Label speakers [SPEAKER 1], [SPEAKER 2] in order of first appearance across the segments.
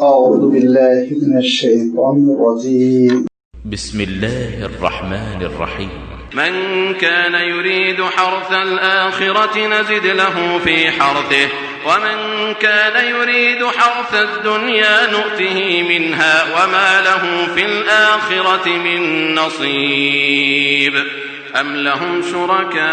[SPEAKER 1] أعوذ بالله من الشيطان الرجيم.
[SPEAKER 2] بسم الله الرحمن الرحيم.
[SPEAKER 3] من كان يريد حرث الآخرة نزد له في حرثه ومن كان يريد حرث الدنيا نؤته منها وما له في الآخرة من نصيب. أم لهم شركاء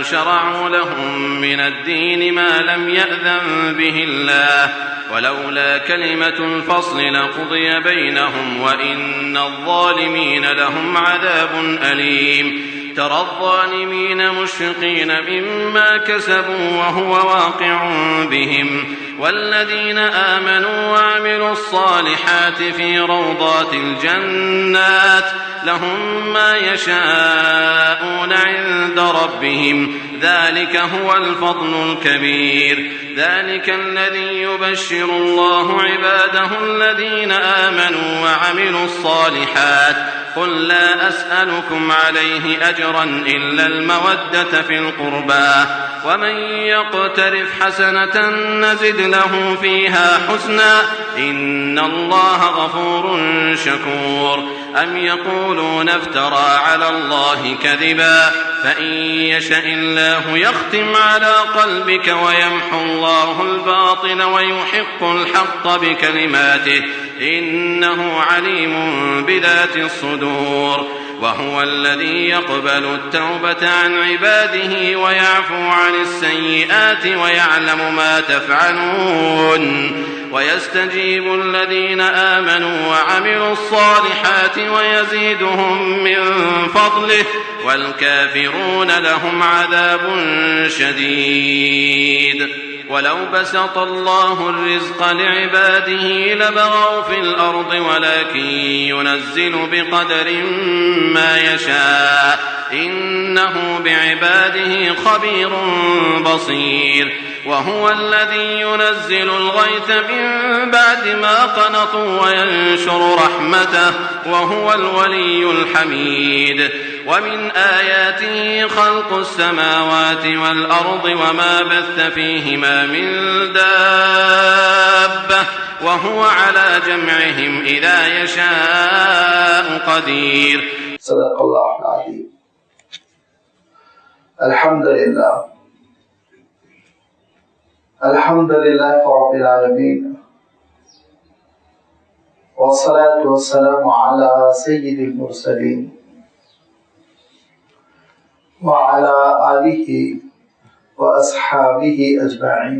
[SPEAKER 3] شرعوا لهم من الدين ما لم يأذن به الله ولولا كلمة الفصل لقضي بينهم وإن الظالمين لهم عذاب أليم. ترى الظالمين مشفقين مما كسبوا وهو واقع بهم والذين آمنوا وعملوا الصالحات في روضات الجنات لهم ما يشاءون عند ربهم ذلك هو الفضل الكبير. ذلك الذي يبشر الله عباده الذين آمنوا وعملوا الصالحات قل لا أسألكم عليه أجرا إلا المودة في القربى ومن يقترف حسنة نزد له فيها حسنا إن الله غفور شكور. أم يقولون افترى على الله كذبا فإن يشأ الله يختم على قلبك ويمحو الله الباطل ويحق الحق بكلماته إنه عليم بذات الصدور. وهو الذي يقبل التوبة عن عباده ويعفو عن السيئات ويعلم ما تفعلون ويستجيب الذين آمنوا وعملوا الصالحات ويزيدهم من فضله والكافرون لهم عذاب شديد. ولو بسط الله الرزق لعباده لبغوا في الأرض ولكن ينزل بقدر ما يشاء إنه بعباده خبير بصير. وهو الذي ينزل الغيث من بعد ما قنطوا وينشر رحمته وهو الولي الحميد. ومن آياته خلق السماوات والأرض وما بث فيهما من دابة وهو على جمعهم إذا يشاء قدير.
[SPEAKER 1] صدق الله العظيم. الحمد لله رب العالمين والصلاة والسلام على سيد المرسلين وعلى آله وأصحابه أجمعين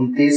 [SPEAKER 1] 29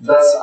[SPEAKER 1] 10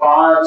[SPEAKER 1] 5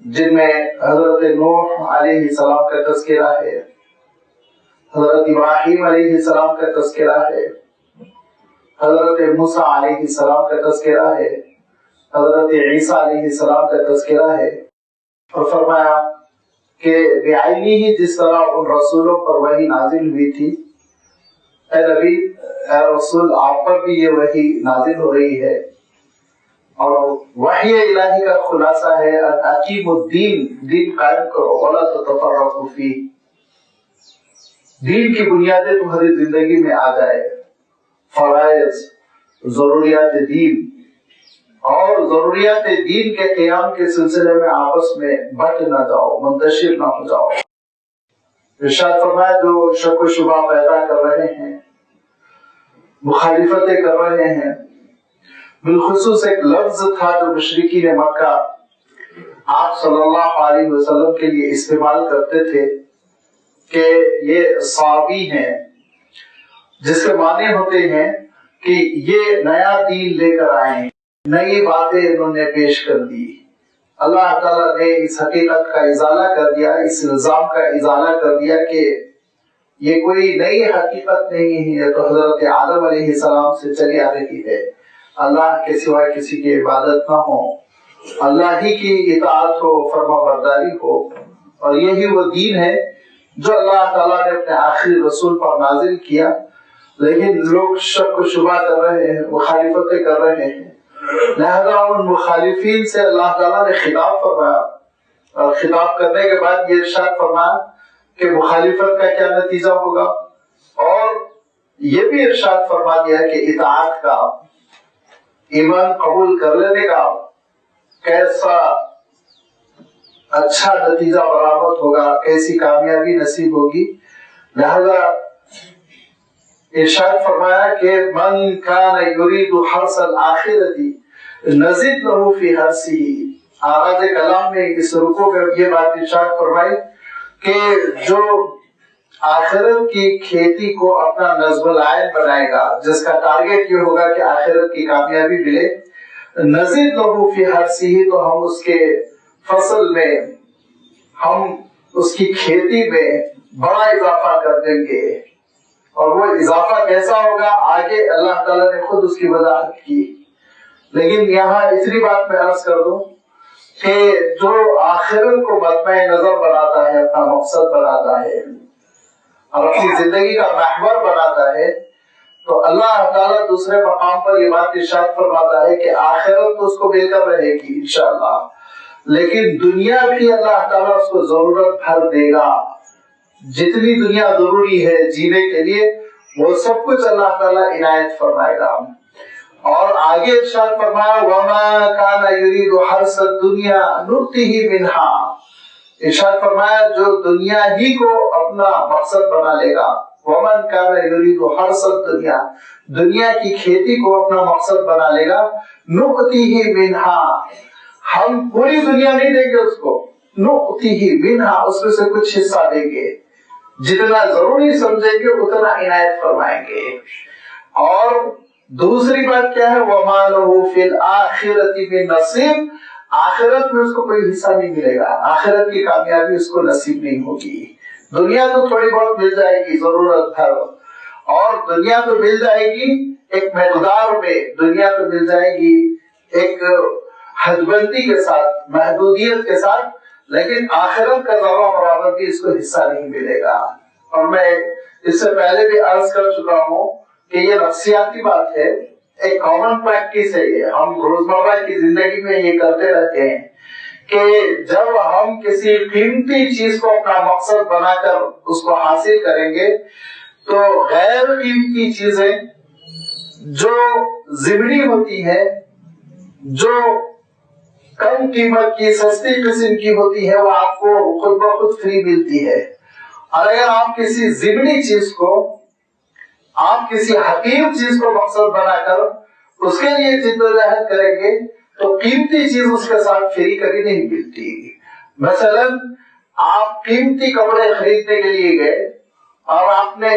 [SPEAKER 1] جن میں حضرت نوح علیہ السلام کا تذکرہ ہے، حضرت ابراہیم علیہ السلام کا تذکرہ ہے، حضرت موسیٰ علیہ السلام کا تذکرہ ہے، حضرت عیسیٰ علیہ السلام کا تذکرہ ہے، اور فرمایا کہ بعینی ہی جس طرح ان رسولوں پر وحی نازل ہوئی تھی، اے نبی اے رسول آپ پر بھی یہ وحی نازل ہو رہی ہے، اور وحی الہی کا خلاصہ ہے ان اقیموا الدین، دین قائم کرو، ولا تتفرقوا فیہ، دین کی بنیادیں تمہاری زندگی میں آ جائے، فرائض، ضروریات دین، اور ضروریات دین کے قیام کے سلسلے میں آپس میں بٹ نہ جاؤ، منتشر نہ ہو جاؤ۔ ارشاد فرمایا جو شک و شبہ پیدا کر رہے ہیں، مخالفتیں کر رہے ہیں، بالخصوص ایک لفظ تھا جو مشرکین مکہ آپ صلی اللہ علیہ وسلم کے لیے استعمال کرتے تھے کہ یہ صابی ہیں، جس کے معنی ہوتے ہیں کہ یہ نیا دین لے کر آئے ہیں، نئی باتیں انہوں نے پیش کر دی۔ اللہ تعالیٰ نے اس حقیقت کا ازالہ کر دیا، اس الزام کا ازالہ کر دیا کہ یہ کوئی نئی حقیقت نہیں ہے، یہ تو حضرت آدم علیہ السلام سے چلی آ رہی ہے، اللہ کے سوائے کسی کی عبادت نہ ہو، اللہ ہی کی اطاعت ہو، فرما برداری ہو، اور یہی وہ دین ہے جو اللہ تعالیٰ نے اپنے آخری رسول پر نازل کیا۔ لیکن لوگ شک و شبہ کر رہے ہیں، مخالفتیں کر رہے ہیں، لہذا ان مخالفین سے اللہ تعالیٰ نے خطاب فرمایا، اور خطاب کرنے کے بعد یہ ارشاد فرمایا کہ مخالفت کا کیا نتیجہ ہوگا، اور یہ بھی ارشاد فرما دیا کہ اطاعت کا، ایمان قبول کر لینے کا کیسا اچھا نتیجہ برآمد ہوگا، کیسی کامیابی نصیب ہوگی۔ لہذا ارشاد فرمایا کہ من کان یرید حرث الآخرۃ نزد لہ فی حرثہ، آغاز کلام میں اس رکوع میں یہ بات ارشاد فرمائی کہ جو آخرت کی کھیتی کو اپنا نظم العین بنائے گا، جس کا ٹارگیٹ یہ ہوگا کہ آخرت کی کامیابی ملے، نزد لہ فی حرثہ، تو ہم اس کے فصل میں، ہم اس کی کھیتی میں بڑا اضافہ کر دیں گے، اور وہ اضافہ کیسا ہوگا آگے اللہ تعالیٰ نے خود اس کی وضاحت کی۔ لیکن یہاں اتنی بات میں عرض کر دوں کہ جو آخرت کو مطمع نظر بناتا ہے، اپنا مقصد بناتا ہے اور اپنی زندگی کا محور بناتا ہے، تو اللہ تعالیٰ دوسرے مقام پر یہ بات ارشاد فرماتا ہے کہ آخرت تو اس کو مل کر رہے گی انشاءاللہ، لیکن دنیا بھی اللہ تعالیٰ اس کو ضرورت بھر دے گا، جتنی دنیا ضروری ہے جینے کے لیے وہ سب کچھ اللہ تعالیٰ عنایت فرمائے گا۔ اور آگے ارشاد فرمایا وَمَا كَانَ يُرِيدُ حَرْثَ الدُّنْيَا نُؤْتِهِ مِنْهَا، ارشاد فرمایا جو دنیا ہی کو اپنا مقصد بنا لے گا، وَمَنْ كَانَ يُرِيدُ حَرْثَ الدُّنْيَا، دنیا کی کھیتی کو اپنا مقصد بنا لے گا، نُؤْتِهِ مِنْهَا، ہم پوری دنیا نہیں دیں گے اس کو، نُؤْتِهِ مِنْهَا، اس میں سے کچھ حصہ دیں گے، جتنا ضروری سمجھیں گے اتنا عنایت فرمائیں گے۔ اور دوسری بات کیا ہے، وَمَا لَهُ فِي الْآخِرَةِ مِن نَصِيبٍ، آخرت میں اس کو کوئی حصہ نہیں ملے گا، آخرت کی کامیابی اس کو نصیب نہیں ہوگی۔ دنیا تو تھوڑی بہت مل جائے گی ضرورت بھر، اور دنیا تو مل جائے گی ایک مقدار میں، دنیا تو مل جائے گی ایک حد بندی کے ساتھ، محدودیت کے ساتھ، لیکن آخرت کا ذرہ برابر بھی اس کو حصہ نہیں ملے گا۔ اور میں اس سے پہلے بھی عرض کر چکا ہوں کہ یہ نفسیاتی بات ہے، ایک کامن پریکٹس ہے، یہ ہم روزمرہ کی زندگی میں یہ کرتے رہتے ہیں کہ جب ہم کسی قیمتی چیز کو اپنا مقصد بنا کر اس کو حاصل کریں گے تو غیر قیمتی چیزیں جو ضمنی ہوتی ہیں، جو کم قیمت کی سستی قسم کی ہوتی ہے، وہ آپ کو خود بخود فری ملتی ہے، اور اگر آپ کسی ضمنی چیز کو، آپ کسی حقیر چیز کو مقصد بنا کر اس کے لیے جدوجہد کریں گے تو قیمتی چیز اس کے ساتھ فری کبھی نہیں ملتی۔ مثلا آپ قیمتی کپڑے خریدنے کے لیے گئے اور آپ نے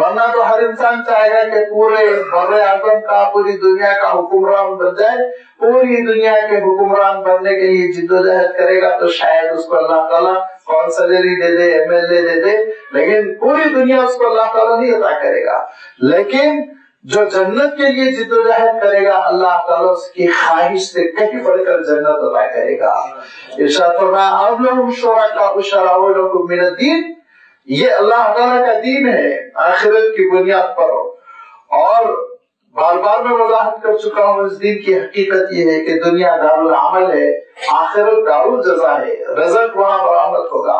[SPEAKER 1] ورنہ تو ہر انسان چاہے گا کہ پورے بر اعظم کا پوری دنیا کا حکمران بن جائے. پوری دنیا کے حکمران بننے کے لیے جدوجہد کرے گا تو شاید اس کو اللہ تعالیٰ کونسلری دے دے, MLA دے دے, لیکن پوری دنیا اس کو اللہ تعالیٰ نہیں عطا کرے گا. لیکن جو جنت کے لیے جدوجہد کرے گا اللہ تعالیٰ اس کی خواہش سے کہیں بڑھ کر جنت عطا کرے گا. ارشاد فرمایا اب لہم شرکاء شرعوا لکم من الدین, یہ اللہ تعالیٰ کا دین ہے آخرت کی بنیاد پر. اور بار بار میں وضاحت کر چکا ہوں اس دین کی حقیقت یہ ہے کہ دنیا دارالعمل ہے, آخرت دارالجزا ہے, رزق وہاں برآمد ہوگا.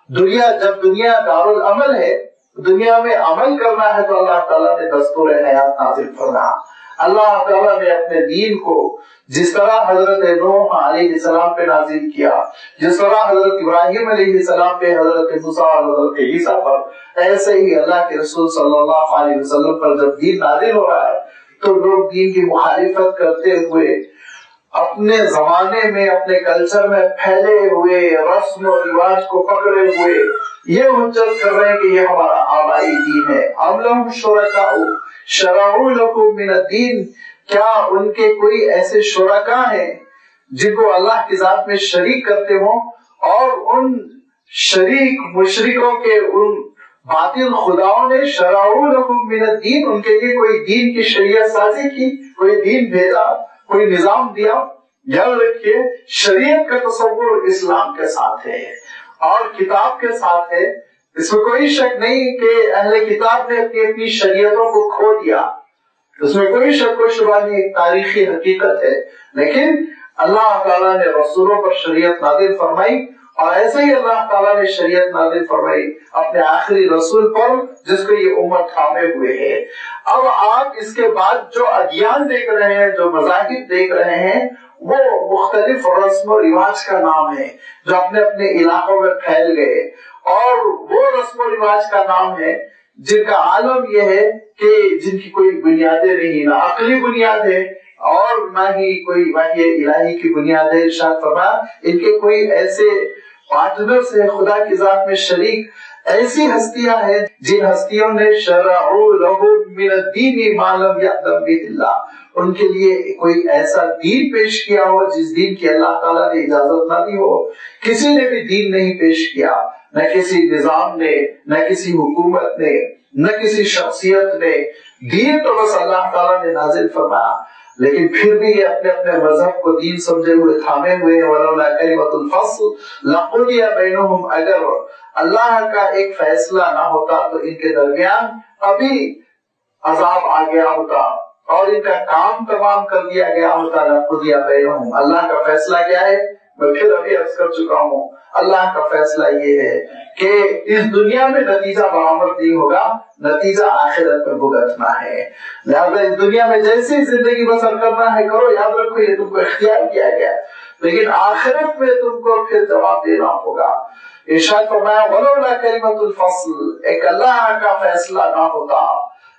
[SPEAKER 1] جب دنیا دارالعمل ہے, دنیا میں عمل کرنا ہے تو اللہ تعالیٰ نے دستور حیات نازل فرمایا. اللہ تعالیٰ نے اپنے دین کو جس طرح حضرت نوح علیہ السلام پہ نازل کیا, جس طرح حضرت ابراہیم علیہ السلام پہ, حضرت موسیٰ اور حضرت عیسیٰ پر, ایسے ہی اللہ کے رسول صلی اللہ علیہ وسلم پر جب دین نازل ہو رہا ہے تو لوگ دین کی مخالفت کرتے ہوئے اپنے زمانے میں اپنے کلچر میں پھیلے ہوئے رسم و رواج کو پکڑے ہوئے یہ حجت کر رہے ہیں کہ یہ ہمارا آبائی دین ہے. ام لہم شرکاء شرعوا لکم من الدین, کیا ان کے کوئی ایسے شرکاء ہیں جن کو اللہ کی ذات میں شریک کرتے ہوں, اور ان شریک مشرکوں کے ان باطل خداؤں نے شرعوا لکم من الدین, ان کے لیے کوئی دین کی شریعت سازی کی, کوئی دین بھیجا, کوئی نظام دیا. یاد رکھیے شریعت کا تصور اسلام کے ساتھ ہے اور کتاب کے ساتھ ہے. اس میں کوئی شک نہیں کہ اہل کتاب نے اپنی شریعتوں کو کھو دیا, اس میں کوئی شک و شبہ نہیں, ایک تاریخی حقیقت ہے. لیکن اللہ تعالیٰ نے رسولوں پر شریعت نازل فرمائی, اور ایسے ہی اللہ تعالیٰ نے شریعت نازل فرمائی اپنے آخری رسول پر جس کو یہ امت تھامے ہوئے ہے. اب آپ اس کے بعد جو ادیان دیکھ رہے ہیں, جو مذاہب دیکھ رہے ہیں, وہ مختلف رسم و رواج کا نام ہے جو اپنے اپنے علاقوں میں پھیل گئے, اور وہ رسم و رواج کا نام ہے جن کا عالم یہ ہے کہ جن کی کوئی بنیادیں نہیں, نہ عقلی بنیاد ہے اور نہ ہی کوئی وحی الہی کی بنیاد ہے. ارشاد فرمایا ان کے کوئی ایسے پارٹنرز ہیں خدا کی ذات میں شریک, ایسی ہستیاں ہیں جن ہستیوں نے شرعوا لہم من الدین ما لم یأذن بہ اللہ, ان کے لیے کوئی ایسا دین پیش کیا ہو جس دین کی اللہ تعالیٰ نے اجازت نہ دی ہو. کسی نے بھی دین نہیں پیش کیا, نہ کسی نظام نے, نہ کسی حکومت نے, نہ کسی شخصیت نے. دین تو بس اللہ تعالیٰ نے نازل فرمایا, لیکن پھر بھی یہ اپنے اپنے مذہب کو دین سمجھے ہوئے تھامے ہوئے ہیں. ولولا کلمۃ الفصل لقضی بینہم, اگر اللہ کا ایک فیصلہ نہ ہوتا تو ان کے درمیان ابھی عذاب آ گیا ہوتا اور ان کا کام تمام کر دیا گیا ہوتا. لقضی بینہم, اللہ کا فیصلہ کیا ہے میں پھر ابھی عرض کر چکا ہوں. اللہ کا فیصلہ یہ ہے کہ اس دنیا میں نتیجہ برآمد نہیں ہوگا, نتیجہ آخرت میں بھگتنا ہے. لہذا اس دنیا میں جیسی زندگی بسر کرنا ہے کرو, یاد رکھو یہ تم کو اختیار کیا گیا, لیکن آخرت میں تم کو پھر جواب دینا ہوگا. ارشاد فرمایا ولولا کلمۃ الفصل, ایک اللہ کا فیصلہ نہ ہوتا,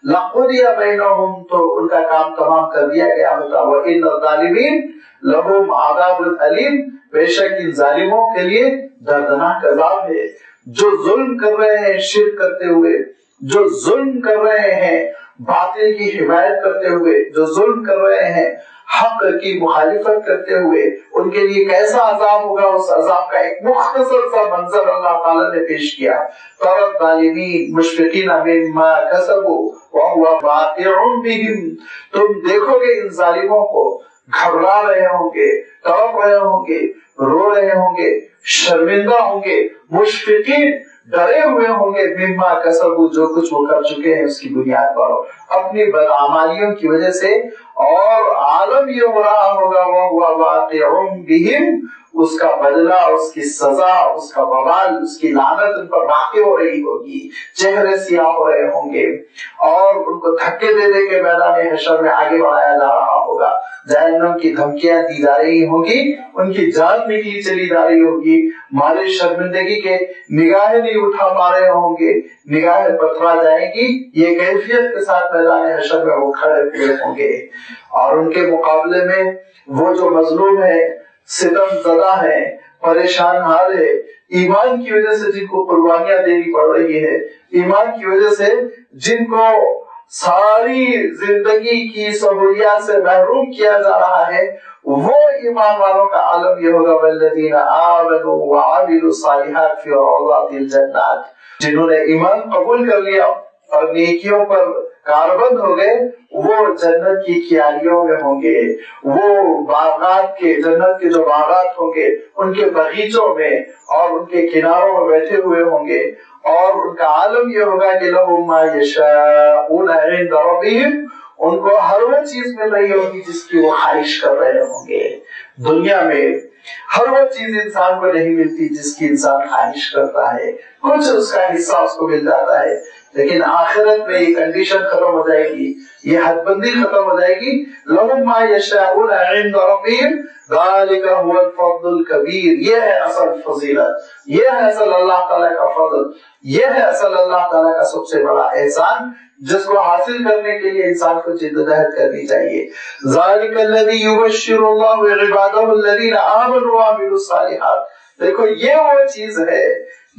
[SPEAKER 1] لقضی بینہم, تو ان کا کام تمام کر دیا گیا ہوتا. وان الظالمین لہم عذاب الیم, بے شک ان ظالموں کے لیے دردناک عذاب ہے. جو ظلم کر رہے ہیں شرک کرتے ہوئے, جو ظلم کر رہے ہیں باطل کی حمایت کرتے ہوئے, جو ظلم کر رہے ہیں حق کی مخالفت کرتے ہوئے, ان کے لیے کیسا عذاب ہوگا. اس عذاب کا ایک مختصر سا منظر اللہ تعالیٰ نے پیش کیا. ترى الظالمین مشفقین مما کسبوا وهو واقع بهم, تم دیکھو گے ان ظالموں کو گھبرا رہے ہوں گے, تڑپ رہے ہوں گے, رو رہے ہوں گے, شرمندہ ہوں گے, مشفقین ڈرے ہوئے ہوں گے, مما کسبوا, جو کچھ وہ کر چکے ہیں اس کی بنیاد پر اپنی بدعمالیوں کی وجہ سے. اور عالم یہ ہو رہا ہوگا وہ واقع بہم, اس کا بدلہ, اس کی سزا, اس کا وبال, اس کی لعنت ان پر واقع ہو رہی ہوگی. چہرے سیاہ ہو رہے ہوں گے اور ان کو دھکے دے دے کے میدان حشر میں آگے بڑھایا جا رہا ہوگا. جہنم کی دھمکیاں دی جا رہی ہوں گی, ان کی جان نکلی چلی جا رہی ہوگی. مارے شرمندگی کے نگاہیں نہیں اٹھا پا رہے ہوں گے, نگاہیں پتھرا جائے گی. یہ کیفیت کے ساتھ میدان حشر میں وہ کھڑے ہوئے ہوں گے, اور ان کے مقابلے میں وہ جو مظلوم ہے, ستم زدہ ہے, پریشان حال ہے, ایمان کی وجہ سے جن کو قربانیاں دینی پڑ رہی ہے، ایمان کی وجہ سے جن کو ساری زندگی کی سہولیات سے محروم کیا جا رہا ہے، وہ ایمان والوں کا عالم یہ ہوگا والذین آمنوا وعملوا الصالحات فی روضات الجنات، جنہوں نے ایمان قبول کر لیا اور نیکیوں پر کاربند ہو گئے، وہ جنت کی کیاریوں میں ہوں گے، وہ باغات کے، جنت کے جو باغات ہوں گے ان کے باغیچوں میں اور ان کے کناروں میں بیٹھے ہوئے ہوں گے، اور ان کا عالم یہ ہوگا کہ لہم ما یشاءون عند ربہم، ان کو ہر وہ چیز مل رہی ہوگی جس کی وہ خواہش کر رہے ہوں گے۔ دنیا میں ہر وہ چیز انسان کو نہیں ملتی جس کی انسان خواہش کرتا ہے، کچھ اس کا حصہ اس کو مل جاتا ہے، لیکن آخرت میں یہ کنڈیشن ختم ہو جائے گی، یہ حد بندی ختم ہو جائے گی۔ لہم ما یشاءون عند ربہم ذالک هو الفضل الکبیر، یہ ہے اصل فضیلت، یہ ہے اصل اللہ تعالیٰ کا فضل، یہ ہے اصل اللہ تعالیٰ کا سب سے بڑا احسان، جس کو حاصل کرنے کے لیے انسان کو جدوجہد کرنی چاہیے۔ ذالک الذی یبشر اللہ عبادہ الذین آمنوا وعملوا الصالحات، دیکھو یہ وہ چیز ہے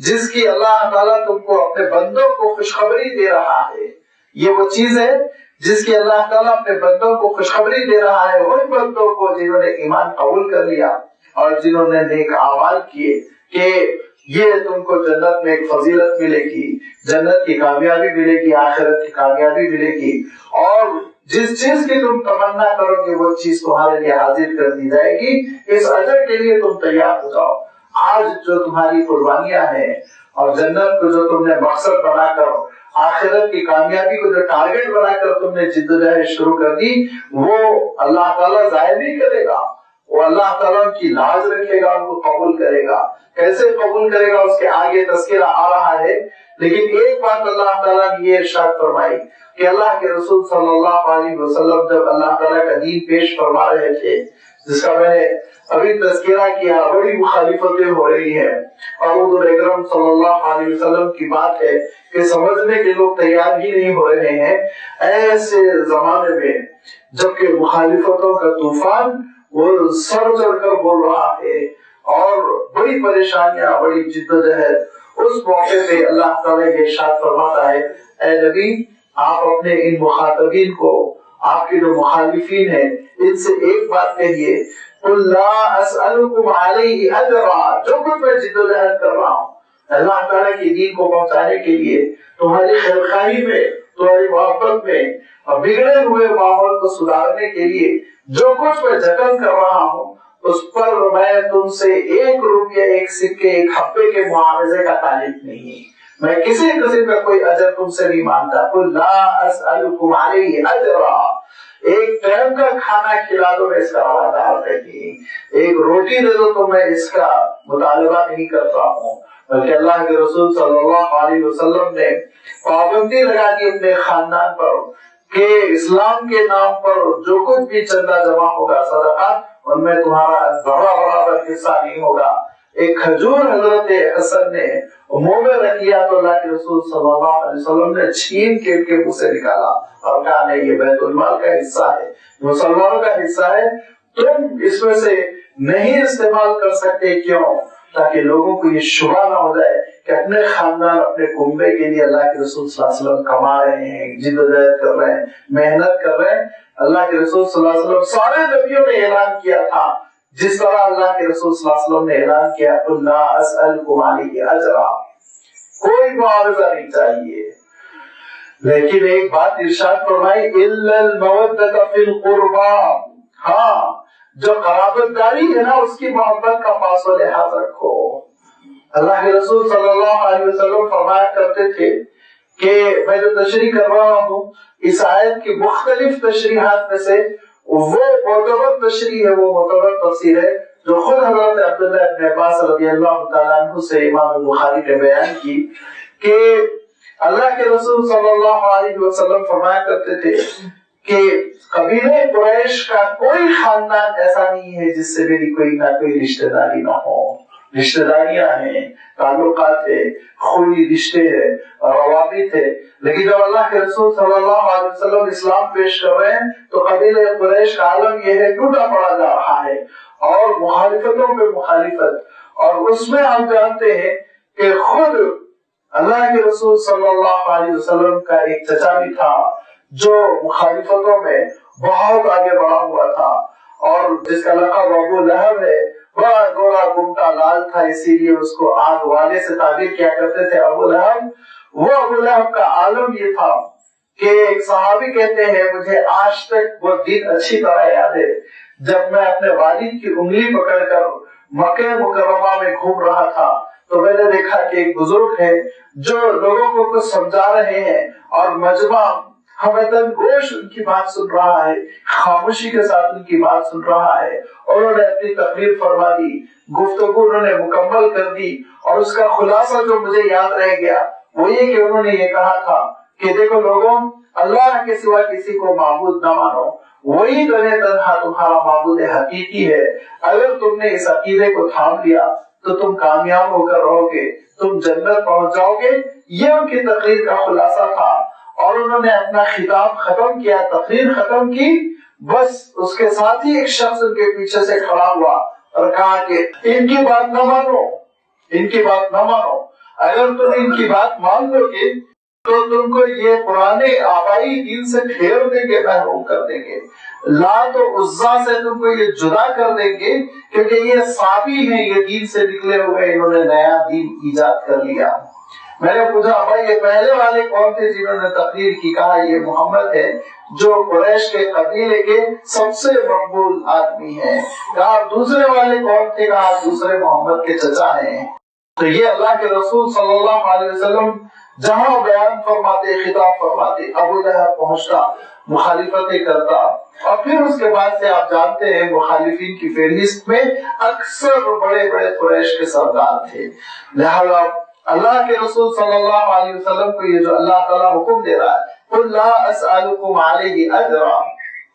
[SPEAKER 1] جس کی اللہ تعالیٰ تم کو اپنے بندوں کو خوشخبری دے رہا ہے، یہ وہ چیز ہے جس کی اللہ تعالیٰ اپنے بندوں کو خوشخبری دے رہا ہے، ان بندوں کو جنہوں نے ایمان قبول کر لیا اور جنہوں نے نیک اعمال کیے، کہ یہ تم کو جنت میں ایک فضیلت ملے گی، جنت کی کامیابی ملے گی، آخرت کی کامیابی ملے گی، اور جس چیز کی تم تمنا کرو گے وہ چیز تمہارے لیے حاضر کر دی جائے گی، اس اجر کے لیے تم تیار ہو جاؤ۔ آج جو تمہاری قربانیاں ہیں اور جنت کو جو تم نے مقصد بنا کر، آخرت کی کامیابی کو جو ٹارگٹ بنا کر تم نے جدوجہد شروع کر دی، وہ اللہ تعالیٰ ضائع نہیں کرے گا، وہ اللہ تعالیٰ کی لاج رکھے گا، ان کو قبول کرے گا۔ کیسے قبول کرے گا اس کے آگے تذکرہ آ رہا ہے، لیکن ایک بات اللہ تعالیٰ نے یہ ارشاد فرمائی کہ اللہ کے رسول صلی اللہ علیہ وسلم جب اللہ تعالیٰ کا دین پیش فرما رہے تھے، جس کا میں نے ابھی تذکرہ کیا، بڑی مخالفتیں ہو رہی ہیں، اور حضور اکرم صلی اللہ علیہ وسلم کی بات ہے کہ سمجھنے کے لوگ تیار ہی نہیں ہو رہے ہیں۔ ایسے زمانے میں جبکہ مخالفتوں کا طوفان وہ سر چڑھ کر بول رہا ہے اور بڑی پریشانیاں، بڑی جدوجہد، اس موقع پہ اللہ تعالیٰ یہ ارشاد فرماتا ہے، اے نبی آپ اپنے ان مخاطبین کو، آپ کے جو مخالفین ہیں، ان سے ایک بات کہیے، قُلْ لَا أَسْأَلُكُمْ عَلَيْهِ أَجْرًا، جو کچھ میں جدوجہد کر رہا ہوں اللہ تعالیٰ کے دین کو پہنچانے کے لیے، تمہاری خیرخواہی میں، تمہاری محبت میں، اور بگڑے ہوئے ماحول کو سدھارنے کے لیے جو کچھ میں جتن کر رہا ہوں، اس پر میں تم سے 1 روپیہ، 1 سکے، 1 حبے کے معاوضے کا طالب نہیں، میں کسی قسم کا کوئی اجر تم سے نہیں مانتا۔ قُلْ لَا أَسْأَلُكُمْ عَلَيْهِ أَجْرًا، ایک ٹائم کا کھانا کھلا دو میں اس کا روادار نہیں، ایک روٹی دے دو تو میں اس کا مطالبہ نہیں کرتا ہوں، بلکہ اللہ کے رسول صلی اللہ علیہ وسلم نے پابندی لگا دی اپنے خاندان پر کہ اسلام کے نام پر جو کچھ بھی چندہ جمع ہوگا، صدقہ، ان میں تمہارا ذرہ برابر حصہ نہیں ہوگا۔ ایک کھجور حضرت حسن نے منہ میں رکھ لیا تو اللہ کے رسول صلی اللہ علیہ وسلم نے چھین کے ان کے منہ سے نکالا اور کہا نہیں، یہ بیت المال کا حصہ ہے، مسلمانوں کا حصہ ہے، تم اس میں سے نہیں استعمال کر سکتے، کیوں؟ تاکہ لوگوں کو یہ شبہ نہ ہو جائے کہ اپنے خاندان، اپنے کنبے کے لیے اللہ کے رسول صلی اللہ علیہ وسلم کما رہے ہیں، جدوجہد کر رہے ہیں، محنت کر رہے ہیں۔ اللہ کے رسول صلی اللہ علیہ وسلم سارے نبیوں نے اعلان کیا تھا، جس طرح اللہ کے رسول صلی اللہ علیہ وسلم نے اعلان کیا، قُلْ لَا أَسْأَلُكُمْ عَلَيْهِ أَجْرًا، کوئی معاوضہ نہیں چاہیے، لیکن ایک بات ارشاد فرمائی، إِلَّا الْمَوَدَّةَ فِي الْقُرْبَى، ہاں جو قرابت داری ہے نا اس کی محبت کا پاس و لحاظ رکھو۔ اللہ کے رسول صلی اللہ علیہ وسلم فرمایا کرتے تھے کہ میں جو تشریح کر رہا ہوں، اس آیت کی مختلف تشریحات میں سے وہ معتبر تشریح ہے، وہ معتبر تفسیر ہے جو خود حضرت عبداللہ ابن عباس رضی اللہ تعالیٰ عنہ سے امام بخاری نے بیان کی کہ اللہ کے رسول صلی اللہ علیہ وسلم فرمایا کرتے تھے کہ قبیلے قریش کا کوئی خاندان ایسا نہیں ہے جس سے میری کوئی نہ کوئی رشتہ داری نہ ہو، رشتہ داریاں ہیں، تعلقات ہے، خونی رشتے ہیں، روابط ہے، لیکن جب اللہ کے رسول صلی اللہ علیہ وسلم اسلام پیش کر رہے ہیں تو قبیلہ قریش کا عالم یہ ہے ٹوٹا پڑا جا رہا ہے، اور مخالفتوں پہ مخالفت اور اس میں ہم جانتے ہیں کہ خود اللہ کے رسول صلی اللہ علیہ وسلم کا ایک چچا بھی تھا جو مخالفتوں میں بہت آگے بڑھا ہوا تھا، اور جس کا لقب ابو لہب ہے، وہ گورا گمٹا لال تھا، اسی لیے اس کو آگ والے سے تعبیر کیا کرتے تھے ابو لہب۔ وہ ابو لہب کا عالم یہ تھا کہ ایک صحابی کہتے ہیں مجھے آج تک وہ دن اچھی طرح یاد ہے جب میں اپنے والد کی انگلی پکڑ کر مکہ مکرمہ میں گھوم رہا تھا تو میں نے دیکھا کہ ایک بزرگ ہے جو لوگوں کو کچھ سمجھا رہے ہیں اور مجمع ہمدن گوش ان کی بات سن رہا ہے، خاموشی کے ساتھ ان کی بات سن رہا ہے، اور انہوں نے اپنی تقریر فرما دی، گفتگو انہوں نے مکمل کر دی، اور اس کا خلاصہ جو مجھے یاد رہ گیا وہ یہ کہ انہوں نے یہ کہا تھا کہ دیکھو لوگوں، اللہ کے سوا کسی کو معبود نہ مانو، وہی تنہا تمہارا معبود حقیقی ہے، اگر تم نے اس عقیدے کو تھام لیا تو تم کامیاب ہو کر رہو گے، تم جنت پہنچ جاؤ گے۔ یہ ان کی تقریر کا خلاصہ تھا، اور انہوں نے اپنا خطاب ختم کیا، تقریر ختم کی، بس اس کے ساتھ ہی ایک شخص ان کے پیچھے سے کھڑا ہوا اور کہا کہ ان کی بات نہ مانو، ان کی بات نہ مانو، اگر تم ان کی بات مان لو گے تو تم کو یہ پرانے آبائی دین سے پھیر دیں گے، محروم کر دیں گے، لات و عزا سے تم کو یہ جدا کر دیں گے، کیونکہ یہ صابی ہیں، یہ دین سے نکلے ہوئے، انہوں نے نیا دین ایجاد کر لیا۔ میں نے پوچھا بھائی یہ پہلے والے کون تھے جنہوں نے تقریر کی؟ کہا یہ محمد ہے جو قریش کے قبیلے کے سب سے مقبول آدمی ہیں۔ کہا دوسرے والے کون تھے؟ کہا دوسرے محمد کے چچا ہیں۔ تو یہ اللہ کے رسول صلی اللہ علیہ وسلم جہاں بیان فرماتے، خطاب فرماتے، ابو لہب پہنچتا، مخالفتیں کرتا، اور پھر اس کے بعد سے آپ جانتے ہیں مخالفین کی فہرست میں اکثر بڑے بڑے قریش کے سردار تھے۔ لہذا اللہ کے رسول صلی اللہ علیہ وسلم کو یہ جو اللہ تعالیٰ حکم دے رہا ہے، قُلْ لَا أَسْأَلُكُمْ عَلَيْهِ أَجْرًا،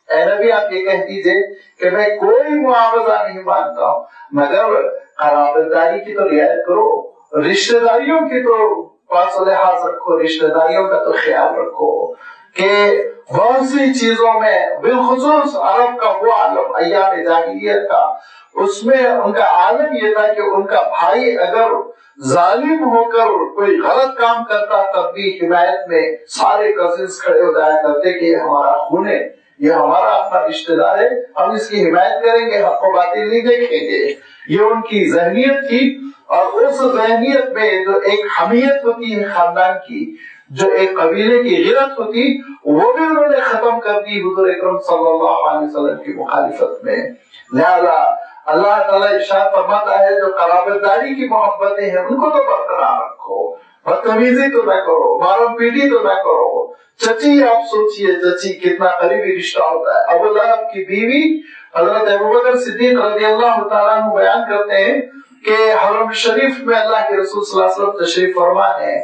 [SPEAKER 1] اے نبی آپ یہ کہہ دیجئے کہ میں کوئی معاوضہ نہیں مانتا ہوں، مگر قرابت داری کی تو رعایت کرو، رشتہ داریوں کی تو پاس و لحاظ رکھو، رشتہ داریوں کا تو خیال رکھو، کہ بہت سی چیزوں میں بالخصوص عرب کا وہ عالم ایام جاہلیت کا، اس میں ان کا عالم یہ تھا کہ ان کا بھائی اگر ظالم ہو کر کوئی غلط کام کرتا تب بھی حمایت میں سارے کزنز کھڑے ہو جایا کرتے کہ یہ ہمارا خون ہے، یہ ہمارا اپنا رشتہ دار ہے، ہم اس کی حمایت کریں گے، حق و باطل نہیں دیکھیں گے۔ یہ ان کی ذہنیت تھی، اور اس ذہنیت میں جو ایک حمیت ہوتی ہے خاندان کی، جو ایک قبیلے کی غیرت ہوتی، وہ بھی انہوں نے ختم کر دی حضور اکرم صلی اللہ علیہ وسلم کی مخالفت میں۔ لہذا اللہ تعالیٰ ارشاد فرماتا ہے جو قرابت داری کی محبتیں ہیں ان کو تو برقرار رکھو، بدتمیزی تو نہ کرو، مارم پیٹی تو نہ کرو۔ چچی آپ سوچئے چچی کتنا قریبی رشتہ ہوتا ہے۔ ابو لہب کی بیوی حضرت ابوبکر صدیق رضی اللہ تعالیٰ عنہ بیان کرتے ہیں کہ حرم شریف میں اللہ کے رسول صلی اللہ علیہ وسلم تشریف فرما ہے،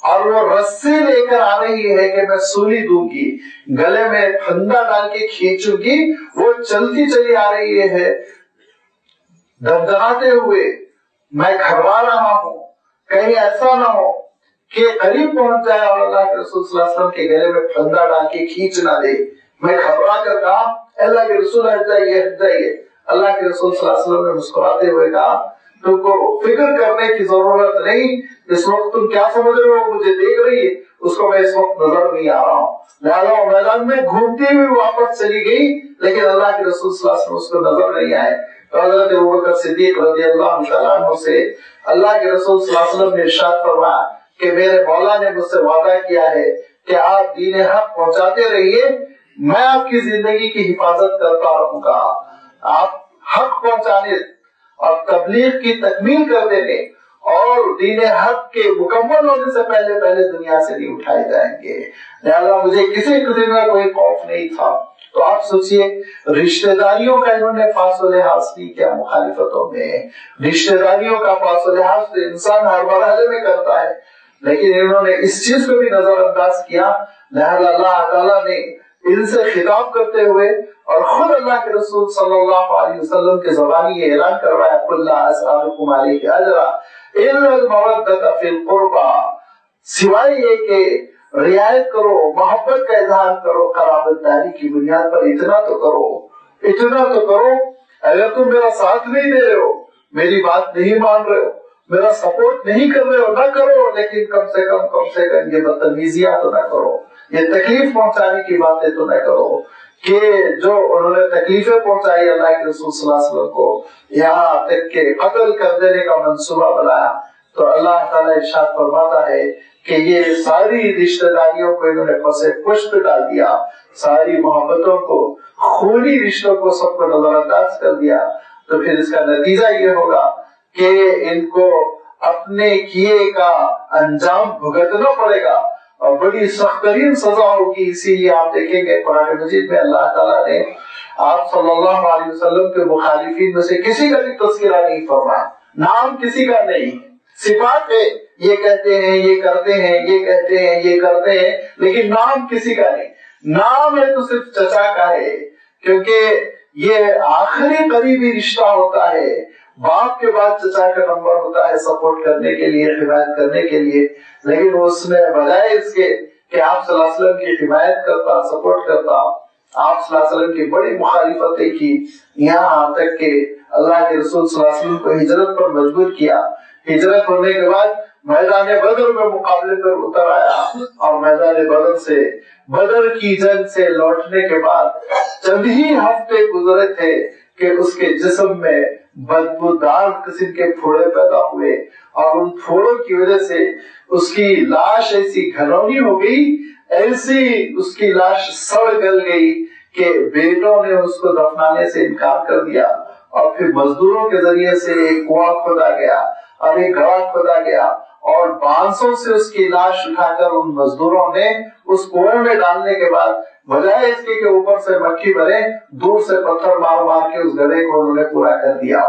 [SPEAKER 1] اور وہ رسی لے کر آ رہی ہے کہ میں سولی دوں گی، گلے میں پھندا ڈال کے کھینچوں گی، وہ چلتی چلی آ رہی ہے دھڑدھڑاتے ہوئے، میں گھبرا رہا ہوں کہیں ایسا نہ ہو کہ قریب پہنچ جائے اور اللہ کے رسول صلی اللہ علیہ وسلم کے گلے میں پھندا ڈال کے کھینچ نہ دے۔ میں گھبرا کر کہا اللہ کے رسول ہٹ جائیے ہٹ جائیے۔ اللہ کے رسول صلی اللہ علیہ وسلم نے مسکراتے ہوئے کہا تم کو فکر کرنے کی ضرورت نہیں، اس وقت تم کیا سمجھ رہے ہو مجھے دیکھ رہی ہے، اس کو میں اس وقت نظر نہیں آ رہا ہوں۔ لہٰذا میدان میں گھومتی ہوئی واپس چلی گئی، لیکن اللہ کے رسول صلی اللہ علیہ وسلم اس کو نظر نہیں آئے۔ تو حضرت ابوبکر صدیق رضی اللہ تعالیٰ عنہ سے اللہ کے رسول صلی اللہ علیہ وسلم نے ارشاد فرمایا کہ میرے مولا نے مجھ سے وعدہ کیا ہے کہ آپ دین حق پہنچاتے رہیے، میں آپ کی زندگی کی حفاظت کرتا رہوں گا۔ آپ حق پہنچانے اور تبلیغ کی تکمیل کر دینے اور دین حق کے مکمل ہونے سے پہلے پہلے دنیا سے نہیں اٹھائے جائیں گے۔ لہذا مجھے کسی قسم کا کوئی خوف نہیں تھا۔ تو آپ سوچئے رشتہ داریوں کا انہوں نے پاس و لحاظ نہیں کیا مخالفتوں میں۔ رشتہ داریوں کا پاس و لحاظ تو انسان ہر مرحلے میں کرتا ہے، لیکن انہوں نے اس چیز کو بھی نظر انداز کیا۔ لہذا اللہ تعالیٰ نے ان سے خطاب کرتے ہوئے اور خود اللہ کے رسول صلی اللہ علیہ وسلم کے زبانی یہ اعلان کروایا قُلْ لَا أَسْأَلُكُمْ عَلَيْهِ أَجْرًا إِلَّا الْمَوَدَّةَ فِي الْقُرْبَى، سوائے یہ کہ رعایت کرو، محبت کا اظہار کرو، قرابت داری کی بنیاد پر اتنا تو کرو، اتنا تو کرو۔ اگر تم میرا ساتھ نہیں دے رہے ہو، میری بات نہیں مان رہے ہو، میرا سپورٹ نہیں کر رہے ہو، نہ کرو، لیکن کم سے کم یہ بدتمیزیاں تو نہ کرو، یہ تکلیف پہنچانے کی باتیں تو نہ کرو کہ جو انہوں نے تکلیفیں پہنچائی اللہ کے رسول صلی اللہ علیہ وسلم کو، یہاں تک کہ قتل کر دینے کا منصوبہ بنایا۔ تو اللہ تعالیٰ ارشاد فرماتا ہے کہ یہ ساری رشتہ داریوں کو انہوں نے پسے پشت ڈال دیا، ساری محبتوں کو، خونی رشتوں کو سب کو نظر انداز کر دیا۔ تو پھر اس کا نتیجہ یہ ہوگا کہ ان کو اپنے کیے کا انجام بھگتنا پڑے گا اور بڑی سخت ترین سزا ہوگی۔ اسی لیے آپ دیکھیں گے قرآن مجید میں اللہ تعالیٰ نے آپ صلی اللہ علیہ وسلم کے مخالفین میں سے کسی کا بھی تذکرہ نہیں فرمایا، نام کسی کا نہیں، صفات ہے، یہ کہتے ہیں، یہ کرتے ہیں، یہ کہتے ہیں، یہ کرتے ہیں، لیکن نام کسی کا نہیں۔ نام ہے تو صرف چچا کا ہے، کیونکہ یہ آخری قریبی رشتہ ہوتا ہے، باپ کے بعد چچا کا نمبر ہوتا ہے سپورٹ کرنے کے لیے، حمایت کرنے کے لیے، لیکن اس نے بجائے اس کے کہ آپ صلی اللہ علیہ وسلم کی حمایت کرتا، سپورٹ کرتا، آپ صلی اللہ علیہ وسلم کی بڑی مخالفتیں کی، یہاں تک کہ اللہ کے رسول صلی اللہ علیہ وسلم کو ہجرت پر مجبور کیا۔ ہجرت ہونے کے بعد میدان بدر میں مقابلے پر اتر آیا، اور میدان بدر سے، بدر کی جنگ سے لوٹنے کے بعد چند ہی ہفتے گزرے تھے کہ اس کے جسم میں بدبودار قسم کے پھوڑے پیدا ہوئے، اور ان پھوڑوں کی وجہ سے اس کی لاش ایسی گھنونی ہو گئی، ایسی اس کی لاش سڑ گل گئی کہ بیٹوں نے اس کو دفنانے سے انکار کر دیا، اور پھر مزدوروں کے ذریعے سے ایک کنواں کھودا گیا اور ایک گڑھا کھودا گیا، اور بانسوں سے اس کی لاش اٹھا کر ان مزدوروں نے اس کنویں میں ڈالنے کے بعد بجائے اس کے اوپر سے مٹی بھرے، دور سے پتھر مار مار کے اس گڑھے کو انہوں نے پورا کر دیا،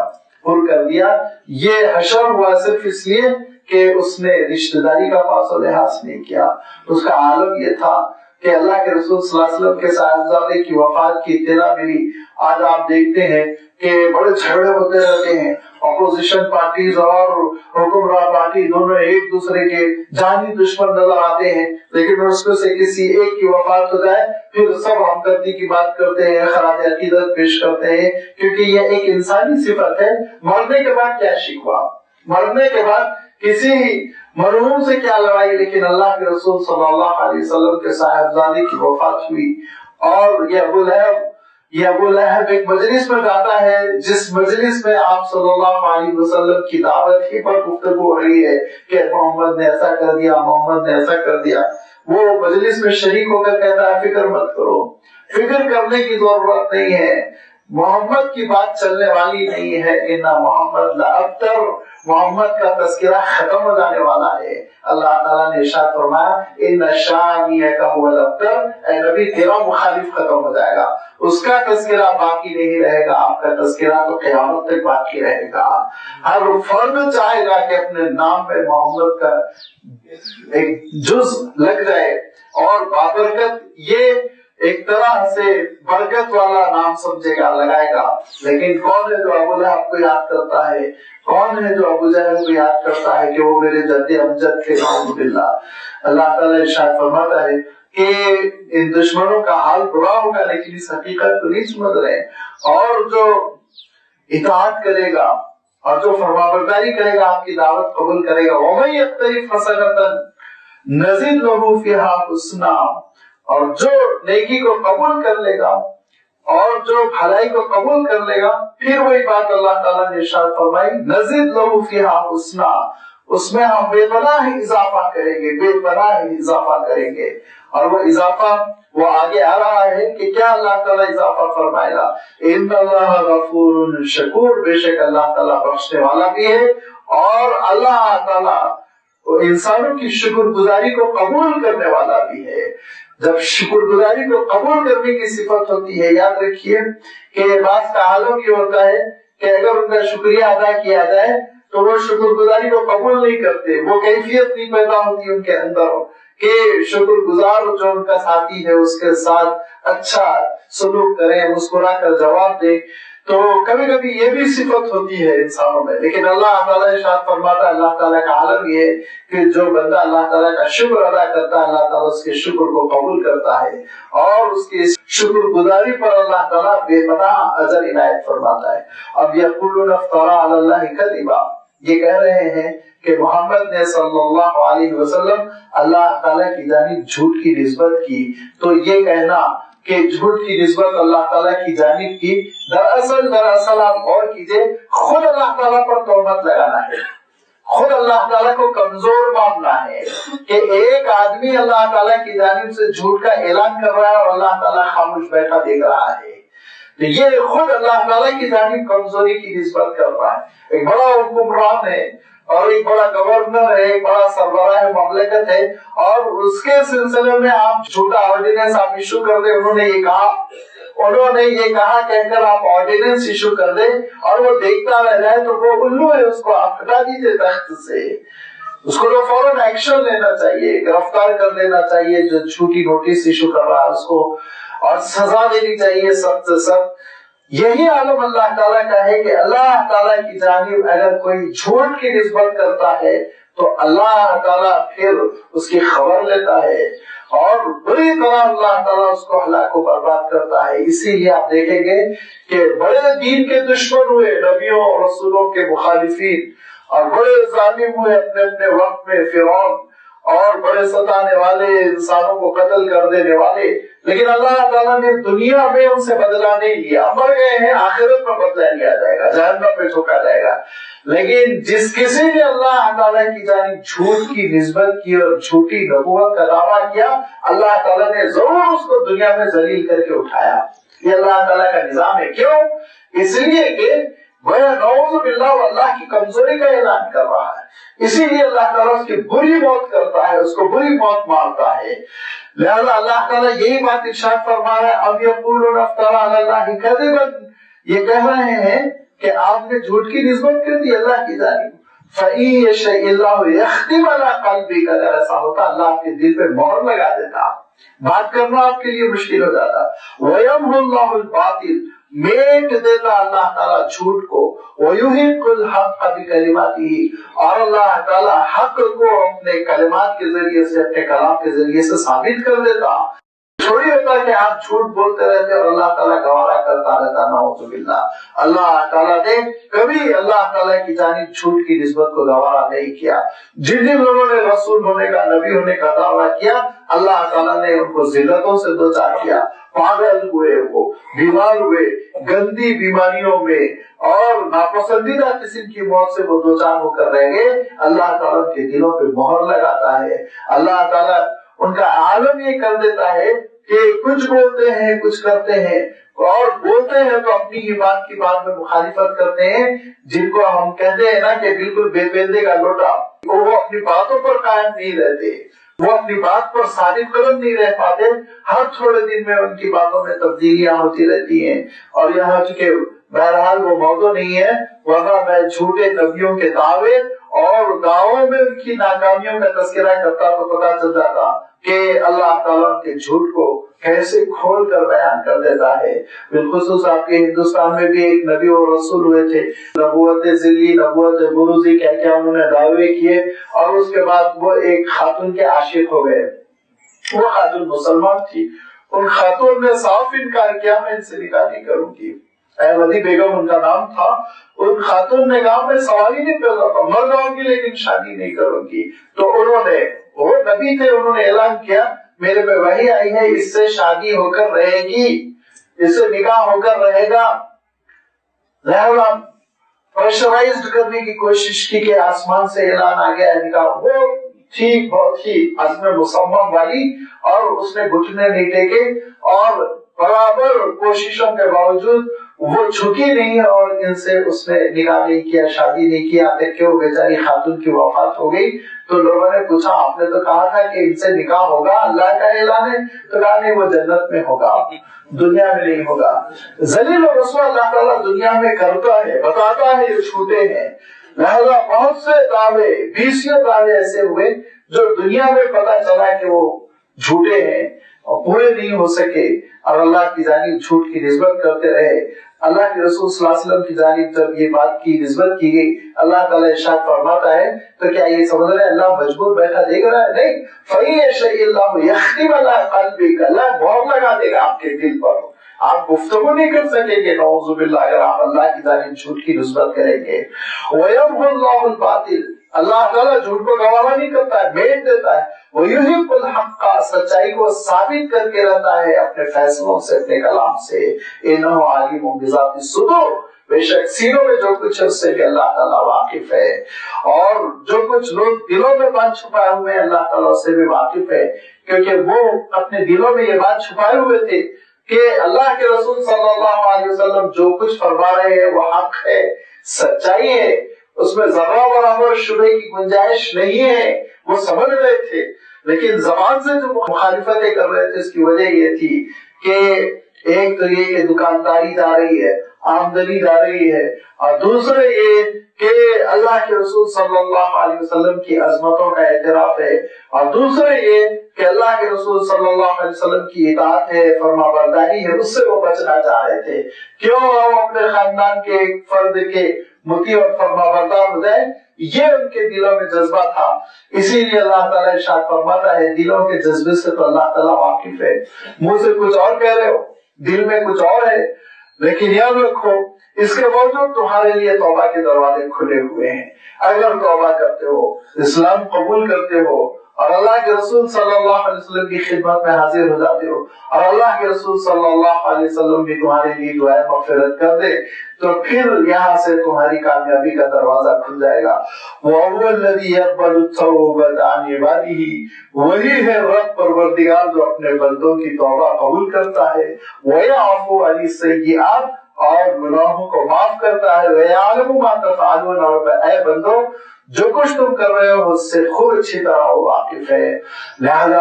[SPEAKER 1] پر کر دیا۔ یہ حشر ہوا صرف اس لیے کہ اس نے رشتہ داری کا پاس و لحاظ نہیں کیا۔ اس کا عالم یہ تھا کہ اللہ کے رسول صلی اللہ علیہ وسلم کے صاحبزادے کی وفات کی اطلاع ملی۔ آج آپ دیکھتے ہیں کہ بڑے جھگڑے ہوتے رہتے ہیں، اپوزیشن پارٹیز اور حکمراں پارٹی دونوں ایک دوسرے کے جانی دشمن نظر آتے ہیں، لیکن اس میں سے کسی ایک کی وفات ہو جائے پھر سب ہمدردی کی بات کرتے ہیں، خراج عقیدت پیش کرتے ہیں، کیونکہ یہ ایک انسانی صفت ہے۔ مرنے کے بعد کیا شکوہ، مرنے کے بعد کسی مرحوم سے کیا لڑائی، لیکن اللہ کے رسول صلی اللہ علیہ وسلم کے صاحبزادے کی وفات ہوئی، اور یہ ابو لہب ایک مجلس میں جاتا ہے جس مجلس میں آپ صلی اللہ علیہ وسلم کی دعوت ہی پر گفتگو ہو رہی ہے کہ محمد نے ایسا کر دیا، محمد نے ایسا کر دیا۔ وہ مجلس میں شریک ہو کر کہتا ہے فکر مت کرو، فکر کرنے کی ضرورت نہیں ہے، محمد کی بات چلنے والی نہیں ہے، ان محمد لابتر، محمد کا تذکرہ ختم ہو جانے والا ہے۔ اللہ تعالیٰ نے ارشاد فرمایا ان شانئک هو الابتر، اے نبی تیرا مخالف ختم ہو جائے گا، اس کا تذکرہ باقی نہیں رہے گا، آپ کا تذکرہ تو قیامت تک باقی رہے گا۔ ہر فرد چاہے گا کہ اپنے نام میں محمد کا ایک جز لگ جائے، اور بابرکت یہ ایک طرح سے برکت والا نام سمجھے گا، لگائے گا، لیکن کون ہے جو ابو لہب کو یاد کرتا ہے، کون ہے جو ابو جہل کو یاد کرتا ہے کہ وہ میرے جد امجد تھے، نعوذ باللہ۔ اللہ تعالیٰ ارشاد فرماتا ہے کہ ان دشمنوں کا حال برا ہوگا، لیکن اس حقیقت کو نہیں سمجھ رہے، اور جو اطاعت کرے گا اور جو فرمانبرداری کرے گا، آپ کی دعوت قبول کرے گا، وَمَن يَقْتَرِفْ حَسَنَةً نَزِدْ لَهُ فِيهَا حُسْنًا، اور جو نیکی کو قبول کر لے گا اور جو بھلائی کو قبول کر لے گا، پھر وہی بات اللہ تعالیٰ نے ارشاد فرمائی نزد لہو فیہا حسنا، اس میں ہم بے پناہ اضافہ کریں گے، بے پناہ اضافہ کریں گے۔ اور وہ اضافہ وہ آگے آ رہا ہے کہ کیا اللہ تعالیٰ اضافہ فرمائے گا، ان اللہ غفور شکور، بے شک اللہ تعالیٰ بخشنے والا بھی ہے، اور اللہ تعالیٰ انسانوں کی شکر گزاری کو قبول کرنے والا بھی ہے۔ جب شکر گزاری کو قبول کرنے کی صفت ہوتی ہے، یاد رکھیے کہ بعض کا عالم یہ ہوتا ہے کہ اگر ان کا شکریہ ادا کیا جائے تو وہ شکر گزاری کو قبول نہیں کرتے، وہ کیفیت نہیں پیدا ہوتی ان کے اندر کہ شکر گزار جو ان کا ساتھی ہے اس کے ساتھ اچھا سلوک کریں، مسکرا کر جواب دیں۔ تو کبھی کبھی یہ بھی صفت ہوتی ہے انسانوں میں، لیکن اللہ تعالیٰ ارشاد فرماتا ہے، اللہ تعالیٰ کا عالم یہ ہے کہ جو بندہ اللہ تعالیٰ کا شکر ادا کرتا ہے، اللہ تعالیٰ اس کے شکر کو قبول کرتا ہے، اور اس کی شکر گزاری پر اللہ تعالیٰ بے پناہ اجر عنایت فرماتا ہے۔ اب یقولون افترا علی اللہ کذبا، یہ کہہ رہے ہیں کہ محمد نے صلی اللہ علیہ وسلم اللہ تعالیٰ کی جانب جھوٹ کی نسبت کی، تو یہ کہنا کہ جھوٹ کی نسبت اللہ تعالیٰ کی جانب کی، دراصل آپ غور کیجئے، خود اللہ تعالیٰ پر تہمت لگانا ہے، خود اللہ تعالیٰ کو کمزور ماننا ہے کہ ایک آدمی اللہ تعالیٰ کی جانب سے جھوٹ کا اعلان کر رہا ہے اور اللہ تعالیٰ خاموش بیٹھا دیکھ رہا ہے، تو یہ خود اللہ تعالیٰ کی جانب کمزوری کی نسبت کر رہا ہے۔ ایک بڑا حکمران ہے اور ایک بڑا گورنر ہے، ایک بڑا سربراہ مملکت ہے، اور اس کے سلسلے میں آپ جھوٹا آرڈیننس آپ ایشو کر دیں، انہوں نے یہ کہا کہہ کر آپ آرڈیننس ایشو کر دیں، اور وہ دیکھتا رہ جائے تو وہ الو ہے، اس کو آپ ہٹا دیجیے تخت سے، اس کو تو فوراً ایکشن لینا چاہیے، گرفتار کر دینا چاہیے جو جھوٹی نوٹس ایشو کر رہا ہے اس کو، اور سزا دینی چاہیے سخت سے سخت۔ یہی عالم اللہ تعالیٰ کا ہے کہ اللہ تعالیٰ کی جانب اگر کوئی جھوٹ کی نسبت کرتا ہے تو اللہ تعالیٰ پھر اس کی خبر لیتا ہے اور بری طرح اللہ تعالیٰ اس کو ہلاک و برباد کرتا ہے۔ اسی لیے آپ دیکھیں گے کہ بڑے دین کے دشمن ہوئے، نبیوں اور رسولوں کے مخالفین، اور بڑے ظالم ہوئے اپنے اپنے وقت میں، فرعون اور بڑے ستانے والے، انسانوں کو قتل کر دینے والے، لیکن اللہ تعالیٰ نے دنیا میں ان سے بدلہ نہیں لیا، مر گئے ہیں، آخرت میں بدلہ لیا جائے گا، جہنم میں جھونکا جائے گا۔ لیکن جس کسی نے اللہ تعالیٰ کی جانب جھوٹ کی نسبت کی اور جھوٹی نبوت کا دعویٰ کیا، اللہ تعالیٰ نے ضرور اس کو دنیا میں ذلیل کر کے اٹھایا۔ یہ اللہ تعالیٰ کا نظام ہے۔ کیوں؟ اس لیے کہ نعوذ باللہ اللہ کی کمزوری کا اعلان کر رہا ہے، اسی لیے اللہ تعالیٰ اس کی بری موت کرتا ہے، اس کو بری موت مارتا ہے۔ لہذا اللہ تعالیٰ یہی بات ارشاد فرما رہا ہے، اب یقولون افترا علی اللہ کذبا، یہ کہہ رہے ہیں کہ آپ نے جھوٹ کی نسبت کر دی اللہ کی جانب۔ فَإِن يَشَإِ اللَّهُ يَخْتِمْ عَلَىٰ قَلْبِكَ، اگر ایسا ہوتا اللہ آپ کے دل پہ مہر لگا دیتا، بات کرنا آپ کے لیے مشکل ہو جاتا۔ وَيَمْحُ اللَّهُ الْبَاطِلَ، میٹ دیتا اللہ تعالیٰ جھوٹ کو، وَيُحِقُّ الْحَقَّ بِكَلِمَاتِهِ، اور اللہ تعالیٰ حق کو اپنے کلمات کے ذریعے سے، اپنے کلام کے ذریعے سے ثابت کر دیتا۔ تھوڑی ہوتا کہ آپ جھوٹ بولتے رہتے اور اللہ تعالیٰ گوارا کرتا رہتا، نعوذ باللہ۔ اللہ تعالیٰ نے کبھی اللہ تعالیٰ کی جانب جھوٹ کی نسبت کو گوارا نہیں کیا۔ جن جن لوگوں نے رسول ہونے کا، نبی ہونے کا دعویٰ کیا، اللہ تعالیٰ نے ان کو ذلتوں سے دوچار کیا، پاگل ہوئے، وہ بیمار ہوئے، گندی بیماریوں میں اور ناپسندیدہ قسم کی موت سے وہ دوچار ہو کر رہ گئے۔ اللہ تعالیٰ ان کے دلوں پہ مہر لگاتا ہے، اللہ تعالیٰ ان کا عالم یہ کر دیتا ہے کہ کچھ بولتے ہیں، کچھ کرتے ہیں، اور بولتے ہیں تو اپنی ہی بات کی بات میں مخالفت کرتے ہیں، جن کو ہم کہتے ہیں نا کہ بالکل بے پیندے کا لوٹا، وہ اپنی باتوں پر قائم نہیں رہتے، وہ اپنی بات پر ثابت قدم نہیں رہ پاتے، ہر تھوڑے دن میں ان کی باتوں میں تبدیلیاں ہوتی رہتی ہیں۔ اور یہاں چونکہ بہرحال وہ موضوع نہیں ہے، ورنہ میں جھوٹے نبیوں کے دعوے اور دعووں میں ان کی ناکامیوں کا تذکرہ کرتا تو پتا چل جاتا کہ اللہ تعالیٰ کے جھوٹ کو کیسے کھول کر بیان کر دیتا ہے۔ بالخصوص آپ کے ہندوستان میں بھی ایک نبی اور رسول ہوئے تھے، نبوت ذلی، نبوت بروزی، کیا کیا انہوں نے دعوے کیے، اور اس کے بعد وہ ایک خاتون کے عاشق ہو گئے۔ وہ خاتون مسلمان تھی، ان خاتون نے صاف انکار کیا، میں ان سے نکاح نہیں کروں گی۔ احمدی بیگم ان کا نام تھا۔ ان خاتون نے کہا میں سواری نہیں کر رہا، مر جاؤں گی لیکن شادی نہیں کروں گی۔ تو انہوں نے، وہ نبی تھے، انہوں نے اعلان کیا میرے پہ وحی آئی ہے، اس سے شادی ہو کر رہے گی، اس سے نکاح ہو کر رہے گا۔ لہذا پریشرائزڈ کرنے کی کوشش کی کہ آسمان سے اعلان آ گیا ہے نکاح۔ وہ ٹھیک بہت ہی عزم مصمم والی، اور اس نے گھٹنے نہیں ٹیکے، اور برابر کوششوں کے باوجود وہ جھکی نہیں، اور ان سے اس نے نکاح نہیں کیا، شادی نہیں کیا، تک کہ وہ بیچاری خاتون کی وفات ہو گئی۔ تو لوگوں نے پوچھا آپ نے تو کہا تھا کہ ان سے نکاح ہوگا، اللہ کا اعلان ہے، تو کہا نہیں، وہ جنت میں ہوگا، دنیا میں نہیں ہوگا۔ ذلیل و رسوا اللہ تعالیٰ دنیا میں کرتا ہے، بتاتا ہے یہ جھوٹے ہیں۔ لہذا بہت سے دعوے، 20 دعوے ایسے ہوئے جو دنیا میں پتا چلا کہ وہ جھوٹے ہیں اور پورے نہیں ہو سکے، اور اللہ کی جانب جھوٹ کی نسبت کرتے رہے۔ اللہ کے رسول صلی اللہ علیہ وسلم کی جانب جب یہ بات کی نسبت کی گئی، اللہ تعالیٰ ارشاد فرماتا ہے تو کیا یہ سمجھ رہے اللہ مجبور بیٹھا دیکھ رہا ہے؟ نہیں، فَيَشَإِ اللَّهُ يَخْتِمَ عَلَىٰ قَلْبِكَ، اللہ مہر لگا دے گا آپ کے دل پر، آپ گفتگو نہیں کر سکیں گے نعوذ باللہ اگر آپ اللہ کی جانب جھوٹ کی نسبت کریں گے۔ وَيَمْحُ اللَّهُ الْبَاطِلَ، اللہ تعالیٰ جھوٹ کو گوارا نہیں کرتا ہے، میٹ دیتا ہے۔ وَيُحِقُّ الْحَقَّ، سچائی کو ثابت کر کے رہتا ہے اپنے فیصلوں سے، اپنے کلام سے۔ إِنَّهُ عَلِيمٌ بِذَاتِ الصُّدُورِ، بے شک سینوں میں جو کچھ ہے اس سے بھی اللہ تعالیٰ واقف ہے، اور جو کچھ لوگ دلوں میں بات چھپائے ہوئے ہیں اللہ تعالیٰ اس سے بھی واقف ہے، کیونکہ وہ اپنے دلوں میں یہ بات چھپائے ہوئے تھے کہ اللہ کے رسول صلی اللہ علیہ وسلم جو کچھ فرما رہے ہیں وہ حق ہے، سچائی ہے، اس میں ذرہ برابر شبہ کی گنجائش نہیں ہے، وہ سمجھ رہے تھے، لیکن زبان سے جو مخالفتیں کر رہے تھے اس کی وجہ یہ تھی کہ ایک تو یہ کہ دکانداری جا رہی ہے، آمدنی جا رہی ہے، اور دوسرے یہ کہ اللہ کے رسول صلی اللہ علیہ وسلم کی عظمتوں کا اعتراف ہے، اور دوسرے یہ کہ اللہ کے رسول صلی اللہ علیہ وسلم کی اطاعت ہے، فرما برداری ہے، اس سے وہ بچنا چاہ رہے تھے۔ کیوں ہم اپنے خاندان کے ایک فرد کے مطیع اور فرما بردار ہو جائے، یہ ان کے دلوں میں جذبہ تھا۔ اسی لیے اللہ تعالیٰ ارشاد فرماتا ہے دلوں کے جذبے سے تو اللہ تعالیٰ واقف ہے، منہ سے کچھ اور کہہ رہے ہو، دل میں کچھ اور ہے، لیکن یاد رکھو اس کے باوجود تمہارے لیے توبہ کے دروازے کھلے ہوئے ہیں۔ اگر توبہ کرتے ہو، اسلام قبول کرتے ہو، اور اللہ کے رسول صلی اللہ علیہ وسلم کی خدمت میں حاضر ہو جاتے ہو، اور اللہ کے رسول صلی اللہ علیہ وسلم بھی تمہارے لیے دعائے مغفرت کر دے، تو پھر یہاں سے تمہاری کامیابی کا دروازہ کھل جائے گا۔ وَهُوَ الَّذِي يَقْبَلُ التَّوْبَةَ عَنْ عِبَادِهِ، وہی ہے رب پروردگار جو اپنے بندوں کی توبہ قبول کرتا ہے، وَيَعْفُو عَنِ السَّيِّئَاتِ، اور گناہوں کو معاف کرتا ہے، وَيَعْلَمُ مَا تَفْعَلُونَ، اور اے بندو جو کچھ تم کر رہے ہو اس سے خوب اچھی طرح واقف ہے۔ لہذا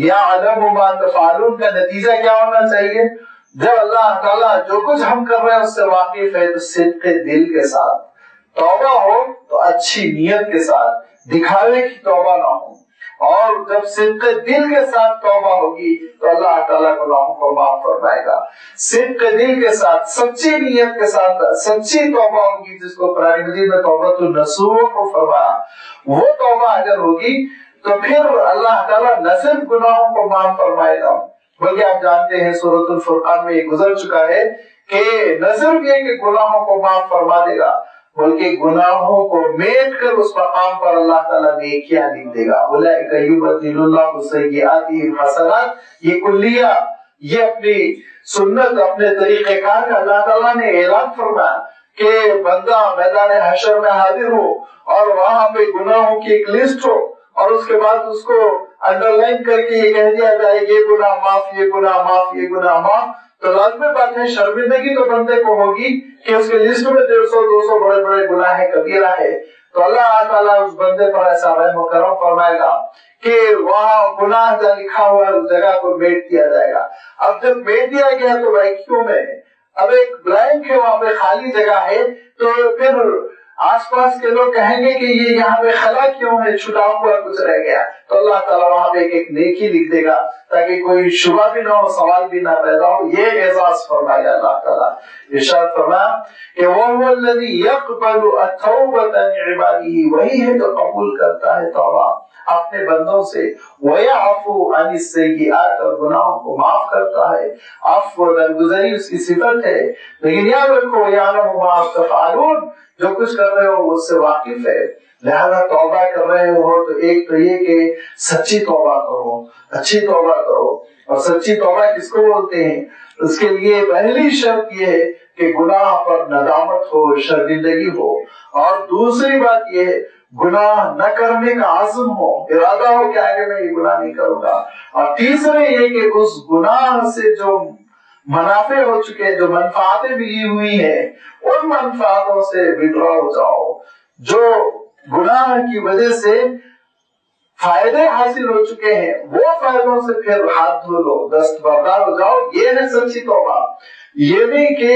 [SPEAKER 1] یعلم ما تفعلون کا نتیجہ کیا ہونا چاہیے؟ جب اللہ تعالیٰ جو کچھ ہم کر رہے ہیں اس سے واقف ہے تو صدق دل کے ساتھ توبہ ہو، تو اچھی نیت کے ساتھ، دکھاوے کی توبہ نہ ہو، اور جب صدق دل کے ساتھ توبہ ہوگی تو اللہ تعالیٰ گناہوں کو معاف فرمائے گا۔ صدق دل کے ساتھ، سچی نیت کے ساتھ سچی توبہ ہوگی، جس کو قرآن مجید میں توبۃ النصوح کو فرمایا، وہ توبہ اگر ہوگی تو پھر اللہ تعالیٰ نہ صرف گناہوں کو معاف فرمائے گا، بلکہ آپ جانتے ہیں سورۃ الفرقان میں یہ گزر چکا ہے کہ نہ صرف یہ کہ گناہوں کو معاف فرما دے گا، بلکہ گناہوں کو میٹ کر اس مقام پر اللہ تعالیٰ نیکیاں لکھ دے گا۔ اولئک یبدل اللہ سیئاتہم حسنات، یہ کلیہ، یہ اپنی سنت، اپنے طریقہ کار کا اللہ تعالیٰ نے اعلان فرمایا کہ بندہ میدان حشر میں حاضر ہو اور وہاں پہ گناہوں کی ایک لسٹ ہو، اور اس کے بعد اس کو انڈر لائن کر کے یہ کہہ دیا جائے یہ گناہ معاف، یہ گناہ معاف، یہ گناہ معاف، تو لازمی بات ہے شرمندگی تو بندے کو ہوگی کہ اس کے لسٹ میں 150 200 بڑے بڑے گناہ کبیرہ ہے، تو اللہ تعالیٰ اس بندے پر ایسا رحم و کرم فرمائے گا کہ وہاں گناہ جہاں لکھا ہوا ہے اس جگہ کو میٹ دیا جائے گا۔ اب جب میٹ دیا گیا تو ویکیوم میں اب ایک بلینک ہے، وہاں پہ خالی جگہ ہے، تو پھر آس پاس کے لوگ کہیں گے کہ یہ یہاں پہ خلا کیوں ہے، چھٹا ہوا کچھ رہ گیا، تو اللہ تعالیٰ وہاں پہ ایک نیکی لکھ دے گا تاکہ کوئی شبہ بھی نہ ہو، سوال بھی نہ پیدا ہو۔ یہ اعزاز فرمایا اللہ تعالیٰ، ارشاد فرمایا کہ وَهُوَ الَّذِي يَقْبَلُ التَّوْبَةَ عَنْ عِبَادِهِ، وہی ہے جو قبول کرتا ہے توبہ اپنے بندوں سے، وَيَعْفُو عَنِ السَّيِّئَاتِ، اور گناہوں کو معاف کرتا ہے۔ عفو درگزری اس کی صفت ہے، لیکن یاد رکھو یعلم ما تفعلون، جو کچھ کر رہے ہو اس سے واقف ہے۔ لہذا توبہ کر رہے ہو تو ایک تو یہ کہ سچی توبہ کرو، اچھی توبہ کرو، اور سچی توبہ کس کو بولتے ہیں؟ اس کے لیے پہلی شرط یہ ہے کہ گناہ پر ندامت ہو، شرمندگی ہو، اور دوسری بات یہ ہے گناہ نہ کرنے کا عزم ہو، ارادہ ہو کہ آگے میں یہ گناہ نہیں کروں گا، اور تیسرے یہ کہ اس گناہ سے جو منافع ہو چکے ہیں، جو منفعتیں ملی ہوئی ہیں، ان منفعتوں سے وڈرا ہو جاؤ۔ جو گناہ کی وجہ سے فائدے حاصل ہو چکے ہیں وہ فائدوں سے پھر ہاتھ دھو لو، دستبردار ہو جاؤ، یہ ہے سچی توبہ۔ یہ نہیں کہ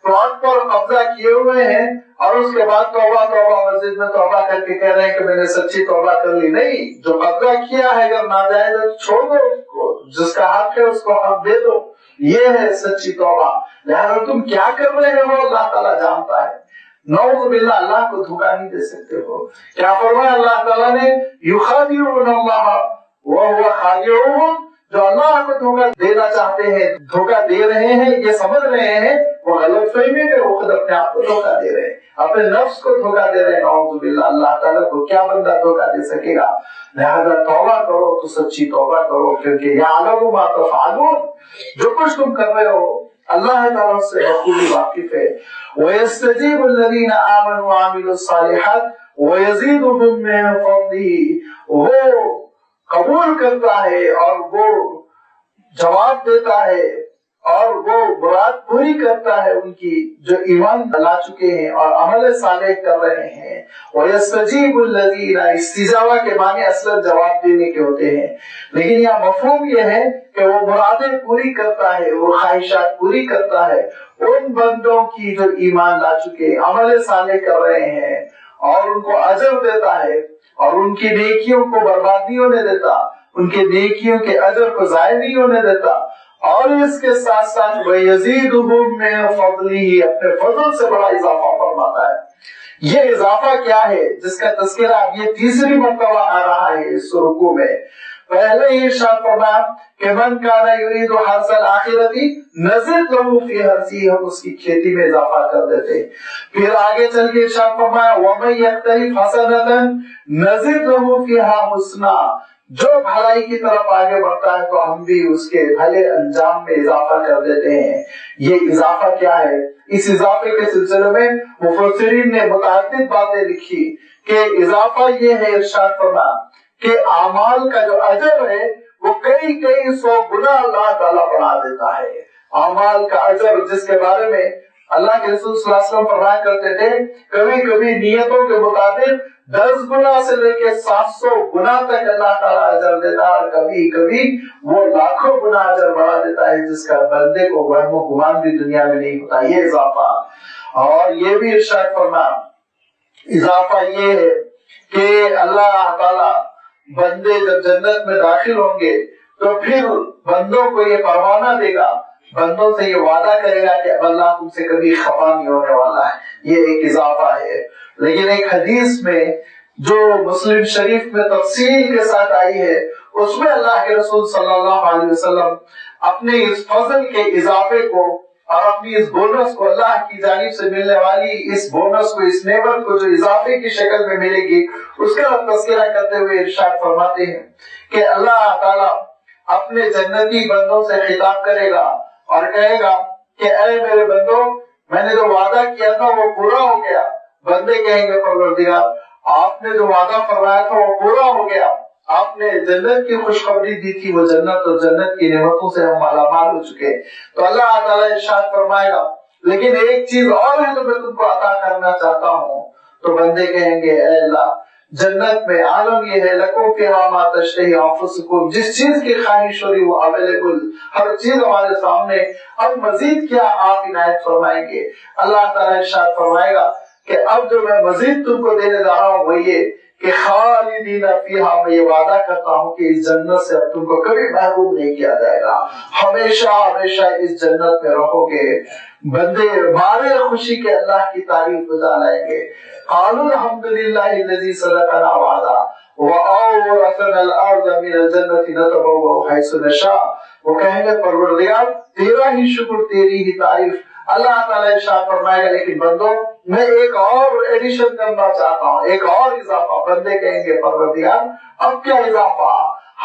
[SPEAKER 1] پلاٹ پر قبضہ کیے ہوئے ہیں اور اس کے بعد توبہ توبہ مسجد میں توبہ کر کے کہہ رہے ہیں کہ میں نے سچی توبہ کر لی۔ نہیں، جو قبضہ کیا ہے اگر ناجائز ہے چھوڑ دو اس کو، جس کا حق ہے اس کو حق دے دو، یہ ہے سچی توبہ. لہذا تم کیا کر رہے ہو اللہ تعالیٰ جانتا ہے. نعوذ باللہ اللہ کو دھوکہ نہیں دے سکتے ہو. کیا فرمایا اللہ تعالیٰ نے؟ یخادعون اللہ وہو خادعون. جو اللہ کو دھوکہ دینا چاہتے ہیں، دھوکہ دے رہے ہیں، یہ سمجھ رہے ہیں وہ غلط فہمی میں وہ خود اپنے آپ کو دھوکہ دے رہے ہیں، اپنے نفس کو دھوکہ دے رہے ہیں. نعوذ باللہ اللہ تعالیٰ کو کیا بندہ دھوکہ دے سکے گا؟ لہذا توبہ کرو تو سچی توبہ کرو، کیونکہ یعلم ما تفعلون. جو کچھ تم کر رہے ہو اللہ تعالیٰ سے بخوبی واقف ہے. وَيَسْتَجِيبُ الَّذِينَ آمَنُوا وَعَمِلُوا الصَّالِحَاتِ وَيَزِيدُهُم مِّن فَضْلِهِ. وہ قبول کرتا ہے اور وہ جواب دیتا ہے اور وہ مراد پوری کرتا ہے ان کی جو ایمان لا چکے ہیں اور عمل صالح کر رہے ہیں. وَيَسْتَجِيبُ الَّذِينَ، استجابہ کے معنی اصلا جواب دینے کے ہوتے ہیں، لیکن یہاں مفہوم یہ ہے کہ وہ مرادیں پوری کرتا ہے، وہ خواہشات پوری کرتا ہے ان بندوں کی جو ایمان لا چکے عمل صالح کر رہے ہیں، اور ان کو اجر دیتا ہے اور ان کی نیکیوں کو برباد نہیں ہونے دیتا، ان کے نیکیوں کے اجر کو ضائع نہیں ہونے دیتا. اور اس کے ساتھ ساتھ وَيَزِيدُهُم مِّن فَضْلِهِ، اپنے فضل سے بڑا اضافہ فرماتا ہے. یہ اضافہ کیا ہے جس کا تذکرہ اب یہ تیسری مرتبہ آ رہا ہے اس رکوع میں. پہلے ہی ارشاد فرمایا کہ من کان یرید حرث الآخرۃ نزد له فی حرثہ، ہم اس کی کھیتی میں اضافہ کر دیتے. پھر آگے چل کے ارشاد فرمایا ومن یقترف حسنۃ نزد له فیہا حسنا، جو بھلائی کی طرف آگے بڑھتا ہے تو ہم بھی اس کے بھلے انجام میں اضافہ کر دیتے ہیں. یہ اضافہ کیا ہے؟ اس اضافے کے سلسلے میں مفسرین نے متعدد باتیں لکھی کہ اضافہ یہ ہے، ارشاد فرمایا کہ اعمال کا جو اجر ہے وہ کئی کئی سو گنا اللہ تعالیٰ بڑھا دیتا ہے. اعمال کا اجر جس کے بارے میں اللہ کے رسول صلی اللہ علیہ وسلم فرمایا کرتے تھے کبھی کبھی نیتوں کے مطابق 10 گنا سے لے کے 700 گنا تک اللہ تعالیٰ اجر دیتا ہے، اور کبھی کبھی وہ لاکھوں گنا اجر بڑھا دیتا ہے جس کا بندے کو وہم و گمان بھی دنیا میں نہیں ہوتا. یہ اضافہ. اور یہ بھی ارشاد فرمایا اضافہ یہ ہے کہ اللہ تعالیٰ بندے جب جنت میں داخل ہوں گے تو پھر بندوں کو یہ پروانہ دے گا، بندوں سے یہ وعدہ کرے گا کہ اب اللہ تم سے کبھی خفا نہیں ہونے والا ہے. یہ ایک اضافہ ہے. لیکن ایک حدیث میں جو مسلم شریف میں تفصیل کے ساتھ آئی ہے اس میں اللہ کے رسول صلی اللہ علیہ وسلم اپنے اس فضل کے اضافے کو اور اپنی اس بونس کو، اللہ کی جانب سے ملنے والی اس بونس کو، اس نعمت کو جو اضافے کی شکل میں ملے گی، اس کا تذکرہ کرتے ہوئے ارشاد فرماتے ہیں کہ اللہ تعالیٰ اپنے جنتی بندوں سے خطاب کرے گا اور کہے گا کہ اے میرے بندوں، میں نے جو وعدہ کیا تھا وہ پورا ہو گیا. بندے کہیں گے پروردگار آپ نے جو وعدہ فرمایا تھا وہ پورا ہو گیا، آپ نے جنت کی خوشخبری دی تھی، وہ جنت اور جنت کی نعمتوں سے ہم مالا مال ہو چکے. تو اللہ تعالیٰ ارشاد فرمائے گا لیکن ایک چیز اور ہے جو میں تم کو عطا کرنا چاہتا ہوں. تو بندے کہیں گے اے اللہ، جنت میں عالم یہ ہے لکم فیہا ما تشتہی انفسکم، جس چیز کی خواہش ہو رہی وہ اویلیبل، ہر چیز ہمارے سامنے، اب مزید کیا آپ عنایت فرمائیں گے. اللہ تعالیٰ ارشاد فرمائے گا کہ اب جو میں مزید تم کو دینے جا رہا ہوں وہ یہ کہ خالدین فیہا، میں یہ وعدہ کرتا ہوں کہ اس جنت سے اب تم کو کبھی محروم نہیں کیا جائے گا، ہمیشہ ہمیشہ اس جنت میں رہو گے. بندے مارے خوشی کے اللہ کی تعریف بجا لائیں گے. قالوا الحمدللہ الذی صدقنا وعدہ وأورثنا الارض من الجنة نتبوأ حیث نشاء. وہ کہیں گے پروردگار تیرا ہی شکر، تیری ہی تعریف. اللہ تعالیٰ ارشاد فرمائے گا لیکن بندوں میں ایک اور ایڈیشن کرنا چاہتا ہوں، ایک اور اضافہ. بندے کہیں گے پروردگار اب کیا اضافہ،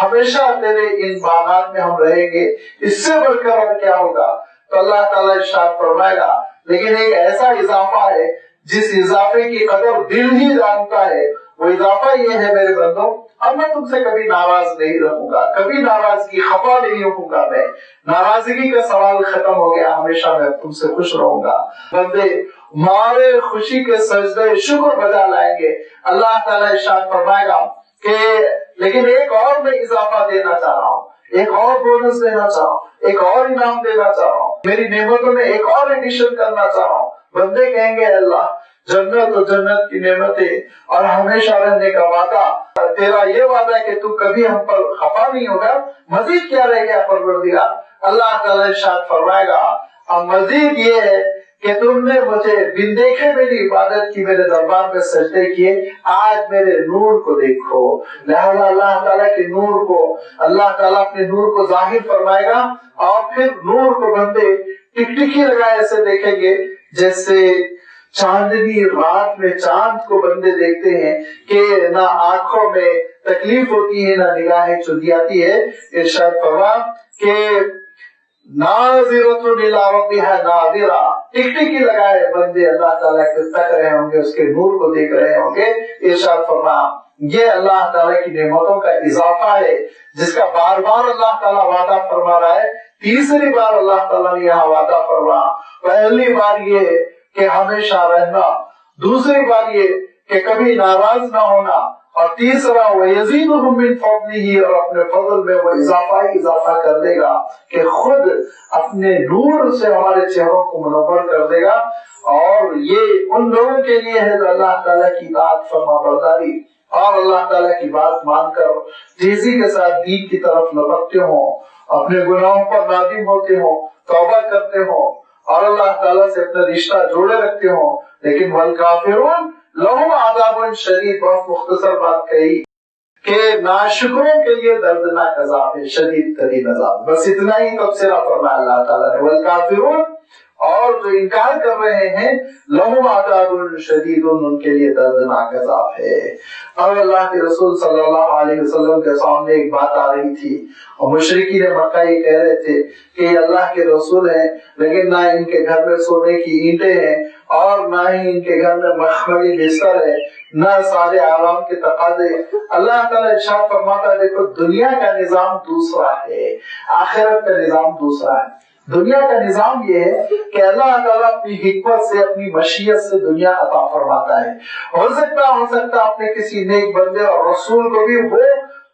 [SPEAKER 1] ہمیشہ تیرے ان باغات میں ہم رہیں گے، اس سے بڑھ کر اور کیا ہوگا. تو اللہ تعالیٰ ارشاد فرمائے گا لیکن ایک ایسا اضافہ ہے جس اضافے کی قدر دل ہی جانتا ہے. وہ اضافہ یہ ہے میرے بندوں، اب میں تم سے کبھی ناراض نہیں رہوں گا، کبھی ناراضگی خفا نہیں ہوں گا. میں ناراضگی کا سوال ختم ہو گیا، ہمیشہ میں تم سے خوش رہوں گا. بندے مارے خوشی کے سجدے شکر بجا لائیں گے. اللہ تعالیٰ ارشاد فرمائے گا کہ لیکن ایک اور میں اضافہ دینا چاہ رہا ہوں، ایک اور بونس دینا چاہ رہا ہوں، ایک اور انعام دینا چاہ رہا ہوں، میری نعمتوں میں ایک اور ایڈیشن کرنا چاہ رہا ہوں. بندے کہیں گے اللہ جنت اور جنت کی نعمتیں اور ہمیشہ رہنے کا وعدہ، تیرا یہ وعدہ ہے کہ تو کبھی ہم پر خفا نہیں ہوگا، مزید کیا رہ گیا پروردگار. اللہ تعالیٰ ارشاد فرمائے گا اب مزید یہ ہے کہ تم نے مجھے بن دیکھے میری عبادت کی، میرے دربار میں سجدے کیے، آج میرے نور کو دیکھو۔ لہذا اللہ تعالیٰ کے نور کو اللہ تعالیٰ اپنے نور کو ظاہر فرمائے گا، اور پھر نور کو بندے ٹکٹکی لگائے ایسے دیکھیں گے جیسے چاندنی رات میں چاند کو بندے دیکھتے ہیں کہ نہ آنکھوں میں تکلیف ہوتی ہے نہ نگاہیں چندی آتی ہے۔ ارشاد فرما کہ ناظرۃ الی ربھا ناظرہ، ٹکٹکی لگائے بندے اللہ تعالیٰ کے تک رہے ہوں گے، اس کے نور کو دیکھ رہے ہوں گے۔ ارشاد فرما یہ اللہ تعالیٰ کی نعمتوں کا اضافہ ہے جس کا بار بار اللہ تعالیٰ وعدہ فرما رہا ہے۔ تیسری بار اللہ تعالیٰ نے یہاں وعدہ فرما، پہلی بار یہ کہ ہمیشہ رہنا، دوسری بار یہ کہ کبھی ناراض نہ ہونا، اور تیسرا وَيَزِيدُهُم مِّن فَضْلِهِ، اور اپنے فضل میں وہ اضافہ ہی اضافہ کر دے گا کہ خود اپنے نور سے ہمارے چہروں کو منور کر دے گا۔ اور یہ ان لوگوں کے لیے ہے جو اللہ تعالیٰ کی اطاعت فرما برداری اور اللہ تعالیٰ کی بات مان کر تیزی کے ساتھ دین کی طرف لپکتے ہوں، اپنے گناہوں پر نادم ہوتے ہوں، توبہ کرتے ہوں اور اللہ تعالیٰ سے اپنا رشتہ جوڑے رکھتے ہوں۔ لیکن والکافرون لہم عذاب شدید، بہت مختصر بات کہی کہ ناشکروں کے لیے دردناک عذاب ہے، شدید ترین عذاب۔ بس اتنا ہی تبصرہ فرمایا اللہ تعالیٰ نے، والکافرون، اور جو انکار کر رہے ہیں لہم عذاب شدید، ان کے لیے دردناک عذاب ہے۔ اب اللہ کے رسول صلی اللہ علیہ وسلم کے سامنے ایک بات آ رہی تھی، اور مشرکین مکہ یہ کہہ رہے تھے کہ یہ اللہ کے رسول ہیں لیکن نہ ان کے گھر میں سونے کی اینٹیں ہیں اور نہ ہی ان کے گھر میں مخملی بستر ہے، نہ سارے عوام کے تقاضے۔ اللہ تعالیٰ ارشاد فرماتا ہے دیکھو دنیا کا نظام دوسرا ہے، آخرت کا نظام دوسرا ہے۔ دنیا کا نظام یہ ہے کہ اللہ تعالیٰ اپنی حکمت سے اپنی مشیت سے دنیا عطا فرماتا ہے۔ ہو سکتا اپنے کسی نیک بندے اور رسول کو بھی وہ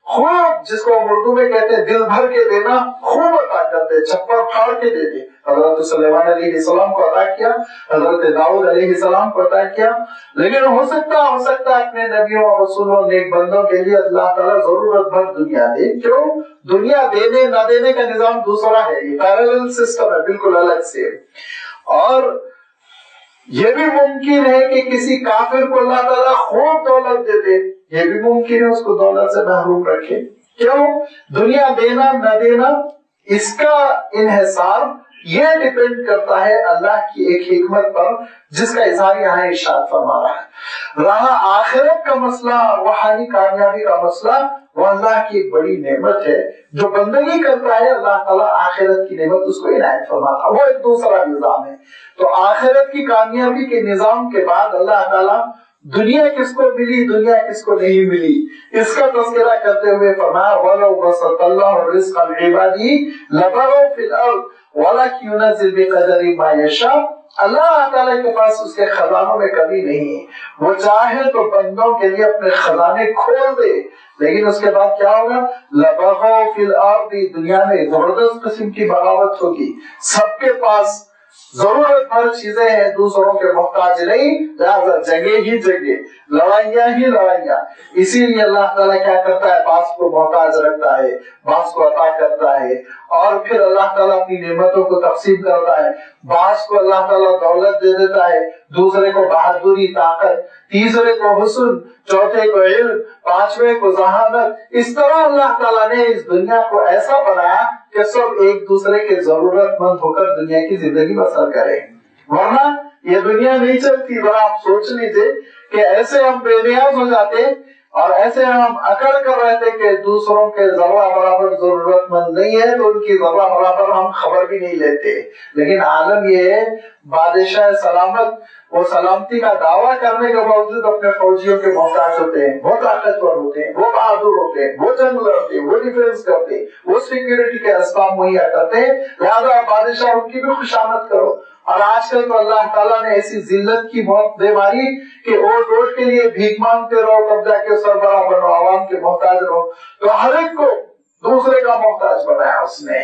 [SPEAKER 1] خوب، جس کو اردو میں کہتے ہیں دل بھر کے دینا، خوب عطا کر دے، چھپر پھاڑ کے دے دے۔ حضرت سلیمان علیہ السلام کو عطا کیا، حضرت داؤد علیہ السلام کو عطا کیا، لیکن ہو سکتا اپنے نبیوں اور رسولوں نیک بندوں کے لیے اللہ تعالیٰ ضرورت بھر دنیا دے۔ کیوں؟ دنیا دینے نہ دینے کا نظام دوسرا ہے، یہ پیرالل سسٹم ہے، بالکل الگ سے۔ اور یہ بھی ممکن ہے کہ کسی کافر کو اللہ تعالیٰ خوب دولت دے دے، یہ بھی ممکن ہے اس کو دولت سے محروم رکھے۔ کیوں؟ دنیا دینا نہ دینا اس کا انحصار یہ ڈیپینڈ کرتا ہے اللہ کی ایک حکمت پر جس کا اظہار یہاں ارشاد فرما رہا ہے۔ رہا آخرت کا مسئلہ، روحانی کامیابی کا مسئلہ، وہ اللہ کی ایک بڑی نعمت ہے، جو بندگی کرتا ہے اللہ تعالیٰ آخرت کی نعمت اس کو عنایت فرماتا، وہ ایک دوسرا نظام ہے۔ تو آخرت کی کامیابی کے نظام کے بعد اللہ تعالیٰ دنیا کس کو ملی دنیا کس کو نہیں ملی اس کا تذکرہ کرتے ہوئے فرمایا وَلَوْ بَسَطَ اللَّهُ الرِّزْقَ لِعِبَادِهِ لَبَغَوْا فِي الْأَرْضِ وَلَكِنْ يُنَزِّلُ بِقَدَرٍ مَا يَشَاءُ۔ اللہ تعالیٰ کے پاس اس کے خزانوں میں کمی نہیں، وہ چاہے تو بندوں کے لیے اپنے خزانے کھول دے، لیکن اس کے بعد کیا ہوگا؟ لَبَغَوْا فِي الْأَرْضِ، دنیا میں زبردست قسم کی بغاوت ہوگی، سب کے پاس ضرورت بھر چیزیں ہیں، دوسروں کے محتاج نہیں، لہذا جگہ ہی جگہ، لڑائیاں ہی لڑائیاں۔ اسی لیے اللہ تعالیٰ کیا کرتا ہے؟ بعض کو محتاج رکھتا ہے، بعض کو عطا کرتا ہے، اور پھر اللہ تعالیٰ اپنی نعمتوں کو تقسیم کرتا ہے۔ بعض کو اللہ تعالیٰ دولت دے دیتا ہے، دوسرے کو بہادری طاقت، تیسرے کو حسن، چوتھے کو علم، پانچویں کو ذہانت۔ اس طرح اللہ تعالیٰ نے اس دنیا کو ایسا بنایا کہ سب ایک دوسرے کے ضرورت مند ہو کر دنیا کی زندگی بسر کریں، ورنہ یہ دنیا نہیں چلتی۔ ذرا آپ سوچ لیجیے کہ ایسے ہم بے نیاز ہو جاتے اور ایسے ہم اکڑ کر رہتے کہ دوسروں کے ذرہ برابر ضرورت مند نہیں ہے تو ان کی ذرہ برابر ہم خبر بھی نہیں لیتے۔ لیکن عالم یہ ہے، بادشاہ سلامت وہ سلامتی کا دعویٰ کرنے کے باوجود اپنے فوجیوں کے محتاج ہوتے ہیں، وہ طاقتور ہوتے ہیں، وہ بہادر ہوتے ہیں، وہ جنگ لڑتے ہیں، وہ ڈیفینس کرتے ہیں، وہ سیکیورٹی کے اسباب مہیا کرتے ہیں، لہٰذا بادشاہ ان کی بھی خوشامد کرو۔ اور آج کل تو اللہ تعالیٰ نے ایسی ذلت کی موت دے ماری کہ اوٹ اوٹ کے لیے بھیک مانگتے رہو، تب جا کے سربراہ بنو، عوام کے محتاج رہو۔ تو ہر ایک کو دوسرے کا محتاج بنایا اس نے،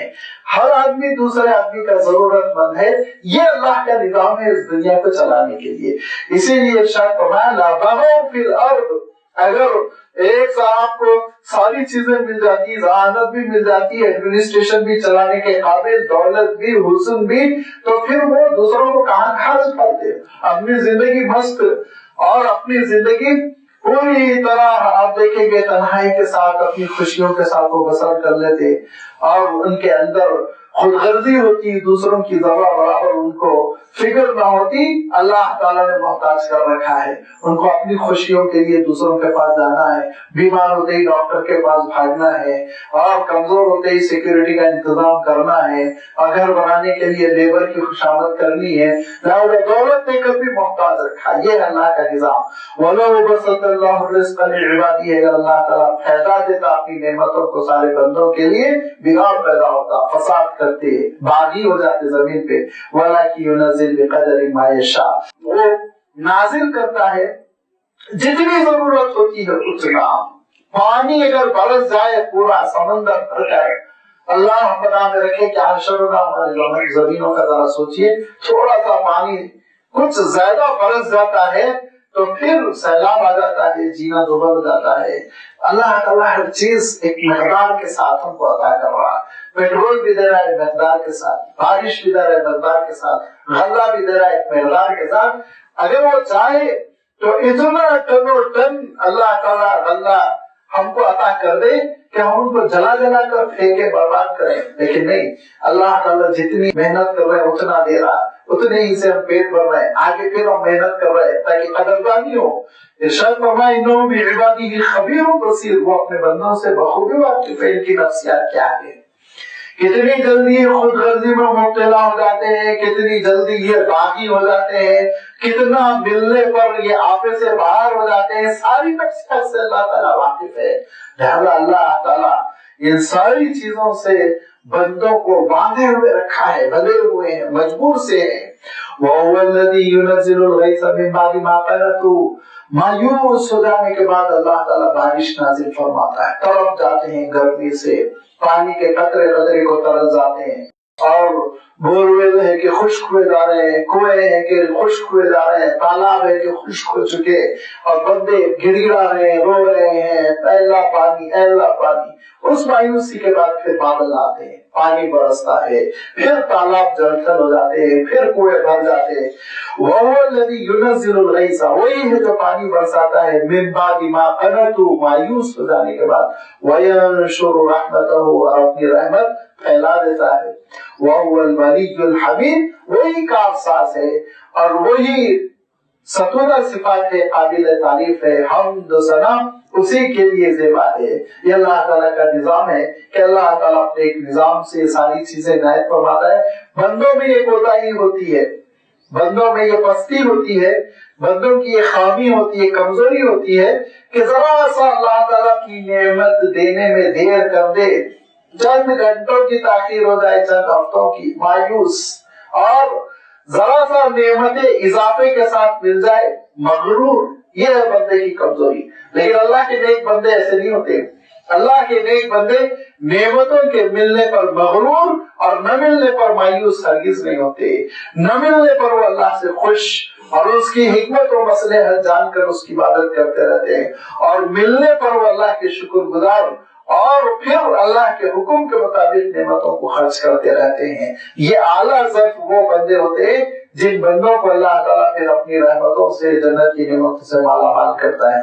[SPEAKER 1] ہر آدمی دوسرے آدمی کا ضرورت مند ہے۔ یہ اللہ کا نظام ہے اس دنیا کو چلانے کے لیے۔ اسی لیے ارشاد فرمایا لا بغوا فی الارض، اگر ایک صاحب کو ساری چیزیں مل جاتی، ذہانت بھی مل جاتی، ایڈمنسٹریشن بھی چلانے کے قابل، دولت بھی، حسن بھی، تو پھر وہ دوسروں کو کہاں خرچ کرتے؟ اپنی زندگی مست اور اپنی زندگی پوری طرح آپ دیکھیں گے تنہائی کے ساتھ اپنی خوشیوں کے ساتھ وہ بسر کر لیتے، اور ان کے اندر خود غرضی ہوتی، دوسروں کی ذرہ برابر ان کو فکر نہ ہوتی۔ اللہ تعالیٰ نے محتاج کر رکھا ہے ان کو، اپنی خوشیوں کے لیے دوسروں کے پاس جانا ہے، بیمار ہوتے ہی ڈاکٹر کے پاس بھاگنا ہے، اور کمزور ہوتے ہی سیکورٹی کا انتظام کرنا ہے، اور گھر بنانے کے لیے لیبر کی خوشامد کرنی ہے، دولت نے کبھی محتاج رکھا۔ یہ ہے اللہ کا نظام۔ وَلَوْ بَسَطَ اللَّهُ الرِّزْقَ لِعِبَادِهِ، اگر اللہ تعالیٰ پھیلا دیتا اپنی نعمتوں کو سارے بندوں کے لیے، بگاڑ پیدا ہوتا، فساد کرتے، باغی ہو جاتے زمین پہ۔ وَلَكِنْ يُنَزِّلُ بِقَدَرٍ مَا يَشَاءُ، وہ نازل کرتا ہے جتنی ضرورت ہوتی ہے اتنا۔ پانی اگر برس جائے پورا سمندر بھر جائے، اللہ بنا میں رکھے کہ حشر ہوگا ہماری زمینوں کا، ذرا سوچئے تھوڑا سا پانی کچھ زیادہ برس جاتا ہے تو پھر سیلاب آ جاتا ہے، جینا دوبر ہو جاتا ہے۔ اللہ تعالیٰ ہر چیز ایک مقدار کے ساتھ ہم کو عطا کر رہا ہے۔ پیٹرول بھی دے رہا ہے مقدار کے ساتھ، بارش بھی دے رہا ہے مقدار کے ساتھ، غلہ بھی دے رہا ہے ایک مقدار کے ساتھ۔ اگر وہ چاہے تو اتنا ٹن اللہ تعالیٰ غلہ ہم کو عطا کر دے کہ ہم ان کو جلا جلا کر پھینکے برباد کریں، لیکن نہیں، اللہ تعالیٰ جتنی محنت کر رہے ہیں اتنا دے رہا ہے، اتنے ہی سے ہم پیٹ بھر رہے ہیں، آگے پھر ہم محنت کر رہے ہیں تاکہ قدردانی ہو۔ ارشاد فرمائے انہ بعبادہ خبیر بصیر، وہ اپنے بندوں سے بخوبی واقف ہے ان کی نفسیات کیا ہے، کتنی جلدی خود غرضی میں مبتلا ہو جاتے ہیں، کتنی جلدی یہ باغی ہو جاتے ہیں، کتنا ملنے پر یہ آپے سے باہر ہو جاتے ہیں، ساری نفسیات سے اللہ تعالیٰ واقف ہے۔ لہذا اللہ تعالیٰ ان ساری چیزوں سے بندوں کو باندھے ہوئے رکھا ہے، بندھے ہوئے ہیں، مجبور سے ہیں۔ وَهُوَ الَّذِي يُنَزِّلُ الْغَيْثَ مِن بَعْدِ مَا قَنَطُوا، مایوس ہو جانے کے بعد اللہ تعالیٰ بارش نازل فرماتا ہے، تڑپ جاتے ہیں گرمی سے، پانی کے قطرے قطرے کو ترس جاتے ہیں، اور بورویل ہے کہ خشک ہوئے جا رہے ہیں، کنویں ہے کہ خشک ہوئے جا رہے ہیں، تالاب ہے کہ خشک ہو چکے، اور بندے گڑ گڑا رہے ہیں، رو رہے ہیں، اے اللہ پانی، اے اللہ پانی۔ اس مایوسی کے بعد پھر بادل آتے ہیں، پانی برستا ہے، پھر تالاب جلتھل ہو جاتے ہیں، پھر کنویں بھر جاتے ہیں۔ وَهُوَ الَّذِي يُنَزِّلُ الْغَيْثَ، وہی ہے جو پانی برساتا ہے، مِن بَعْدِ مَا قَنَطُوا، مایوس ہو جانے کے بعد، وَيَنشُرُ رَحْمَتَهُ، اور اپنی رحمت پھیلا دیتا ہے۔ وَهُوَ الْوَلِيُّ الْحَمِيدُ، وہی کارساز ہے اور وہی ستونہ صفات ہے، قابل تعریف ہے، حمد و ثنا اسی کے لیے زیبا ہے۔ یہ اللہ تعالیٰ کا نظام ہے کہ اللہ تعالیٰ اپنے ایک نظام سے ساری چیزیں عنایت فرماتا ہے۔ بندوں میں یہ کوتاہی ہوتی ہے، بندوں میں یہ پستی ہوتی ہے، بندوں کی یہ خامی ہوتی ہے، کمزوری ہوتی ہے کہ ذرا سا اللہ تعالیٰ کی نعمت دینے میں دیر کر دے، چند گھنٹوں کی تاخیر ہو جائے، چند ہفتوں کی، مایوس، اور ذرا سا نعمتیں اضافے کے ساتھ مل جائے، مغرور۔ یہ ہے بندے کی کمزوری۔ لیکن اللہ کے نیک بندے ایسے نہیں ہوتے۔ اللہ کے نیک بندے نعمتوں کے ملنے پر مغرور اور نہ ملنے پر مایوس ہرگز نہیں ہوتے۔ نہ ملنے پر وہ اللہ سے خوش اور اس کی حکمت و مصلحت جان کر اس کی عبادت کرتے رہتے ہیں، اور ملنے پر وہ اللہ کے شکر گزار اور پھر اللہ کے حکم کے مطابق نعمتوں کو خرچ کرتے رہتے ہیں۔ یہ اعلیٰ ظرف وہ بندے ہوتے ہیں جن بندوں کو اللہ تعالیٰ پھر اپنی رحمتوں سے، جنت کی نعمتوں سے مالا مال کرتا ہے۔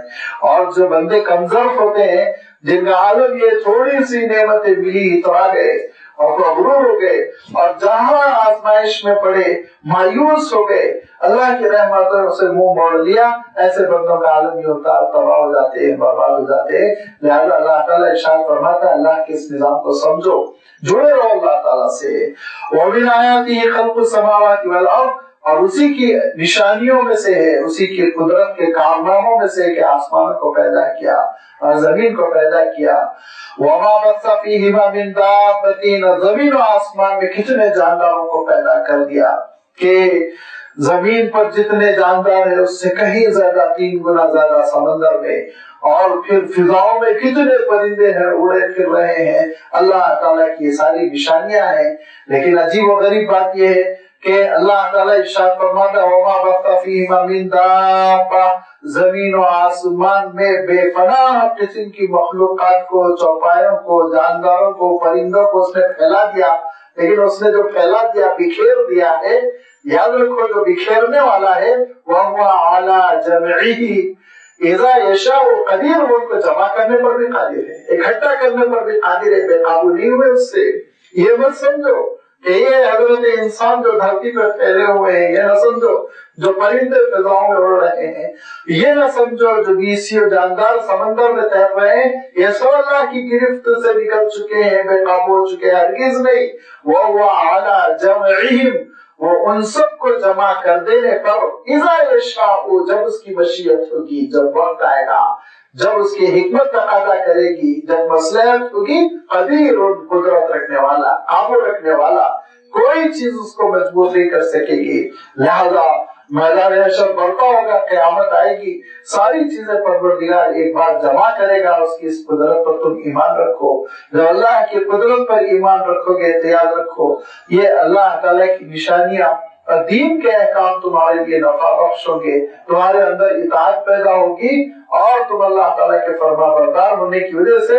[SPEAKER 1] اور جو بندے کم ظرف ہوتے ہیں، جن کا عالم یہ تھوڑی سی نعمتیں ملی اترا گئے اور مغرور ہو گئے، اور جہاں آزمائش میں پڑے مایوس ہو گئے، اللہ کی رحمتوں سے منہ موڑ لیا، ایسے بندوں کا عالم یہ ہوتا ہے، تباہ ہو جاتے ہیں، برباد ہو جاتے ہیں۔ لہذا اللہ تعالیٰ ارشاد فرماتا ہے اللہ کے اس نظام کو سمجھو، جڑے رہو اللہ تعالیٰ سے۔ وَمِنْ آيَاتِهِ خَلْقُ السَّمَاوَاتِ وَالْأَرْضِ، اور اسی کی نشانیوں میں سے ہے، اسی کی قدرت کے کارناموں میں سے کہ آسمان کو پیدا کیا اور زمین کو پیدا کیا۔ وَمَا بَثَّ فِيهِمَا مِن دَابَّةٍ، زمین و آسمان میں کتنے جانداروں کو پیدا کر دیا کہ زمین پر جتنے جاندار ہیں اس سے کہیں زیادہ، 3 گنا زیادہ سمندر میں، اور پھر فضاؤں میں کتنے پرندے ہیں اڑے پھر رہے ہیں۔ اللہ تعالیٰ کی یہ ساری نشانیاں ہیں۔ لیکن عجیب و غریب بات یہ ہے کہ اللہ تعالیٰ ارشاد فرماتا ہے وَمَا بَثَّ فِيهِمَا مِن دَابَّةٍ، زمین و آسمان میں بے پناہ قسم کی مخلوقات کو، چوپایوں کو، جانداروں کو، پرندوں کو اس نے پھیلا دیا، لیکن اس نے جو پھیلا دیا، بکھیر دیا ہے، یاد رکھو جو بکھیرنے والا ہے وَهُوَ عَلَى جَمْعِهِ اذا یشاء قدیر، وہ ان کو جمع کرنے پر بھی قادر ہے، اکٹھا کرنے پر بھی قادر ہے، بے قابو نہیں ہوئے اس سے۔ یہ مت سمجھو کہ یہ حضرت انسان جو دھرتی پہ پھیلے ہوئے ہیں، یہ نہ سمجھو جو پرندے فضاؤں میں اڑ رہے ہیں، یہ نہ سمجھو جو بیسی و جاندار سمندر میں تیر رہے ہیں، یہ سب اللہ کی گرفت سے نکل چکے ہیں، بے قابو ہو چکے ہیں، ہرگز نہیں۔ وَهُوَ عَلَى جَمْعِهِمْ، وہ ان سب کو جمع کر دینے پر اذا یشاء، جب اس کی مشیت ہوگی، جب وقت آئے گا، جب اس کی حکمت تقاضا کرے گی، جب مصلحت ہوگی، قدیر، قدرت رکھنے والا، قابو رکھنے والا، کوئی چیز اس کو مجبور نہیں کر سکے گی۔ لہذا میدان حشر برپا ہوگا، قیامت آئے گی، ساری چیزیں پروردگار ایک بار جمع کرے گا، اس کی اس قدرت پر تم ایمان رکھو۔ جب اللہ کی قدرت پر ایمان رکھو گے تو یاد رکھو یہ اللہ تعالیٰ کی نشانیاں، دین کے احکام تمہارے لیے نفع بخش ہوں گے، تمہارے اندر اطاعت پیدا ہوگی، اور تم اللہ تعالیٰ کے فرما بردار ہونے کی وجہ سے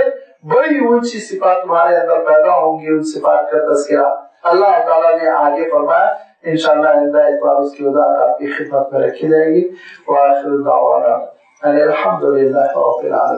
[SPEAKER 1] بڑی اونچی صفات تمہارے اندر پیدا ہوں گی۔ ان صفات کا تذکرہ اللہ تعالیٰ نے آگے فرمایا، انشاءاللہ آئندہ اتوار اس کی وضاحت آپ کی خدمت میں رکھی جائے گی۔ وآخر دعوانا الحمدللہ رب العالمین۔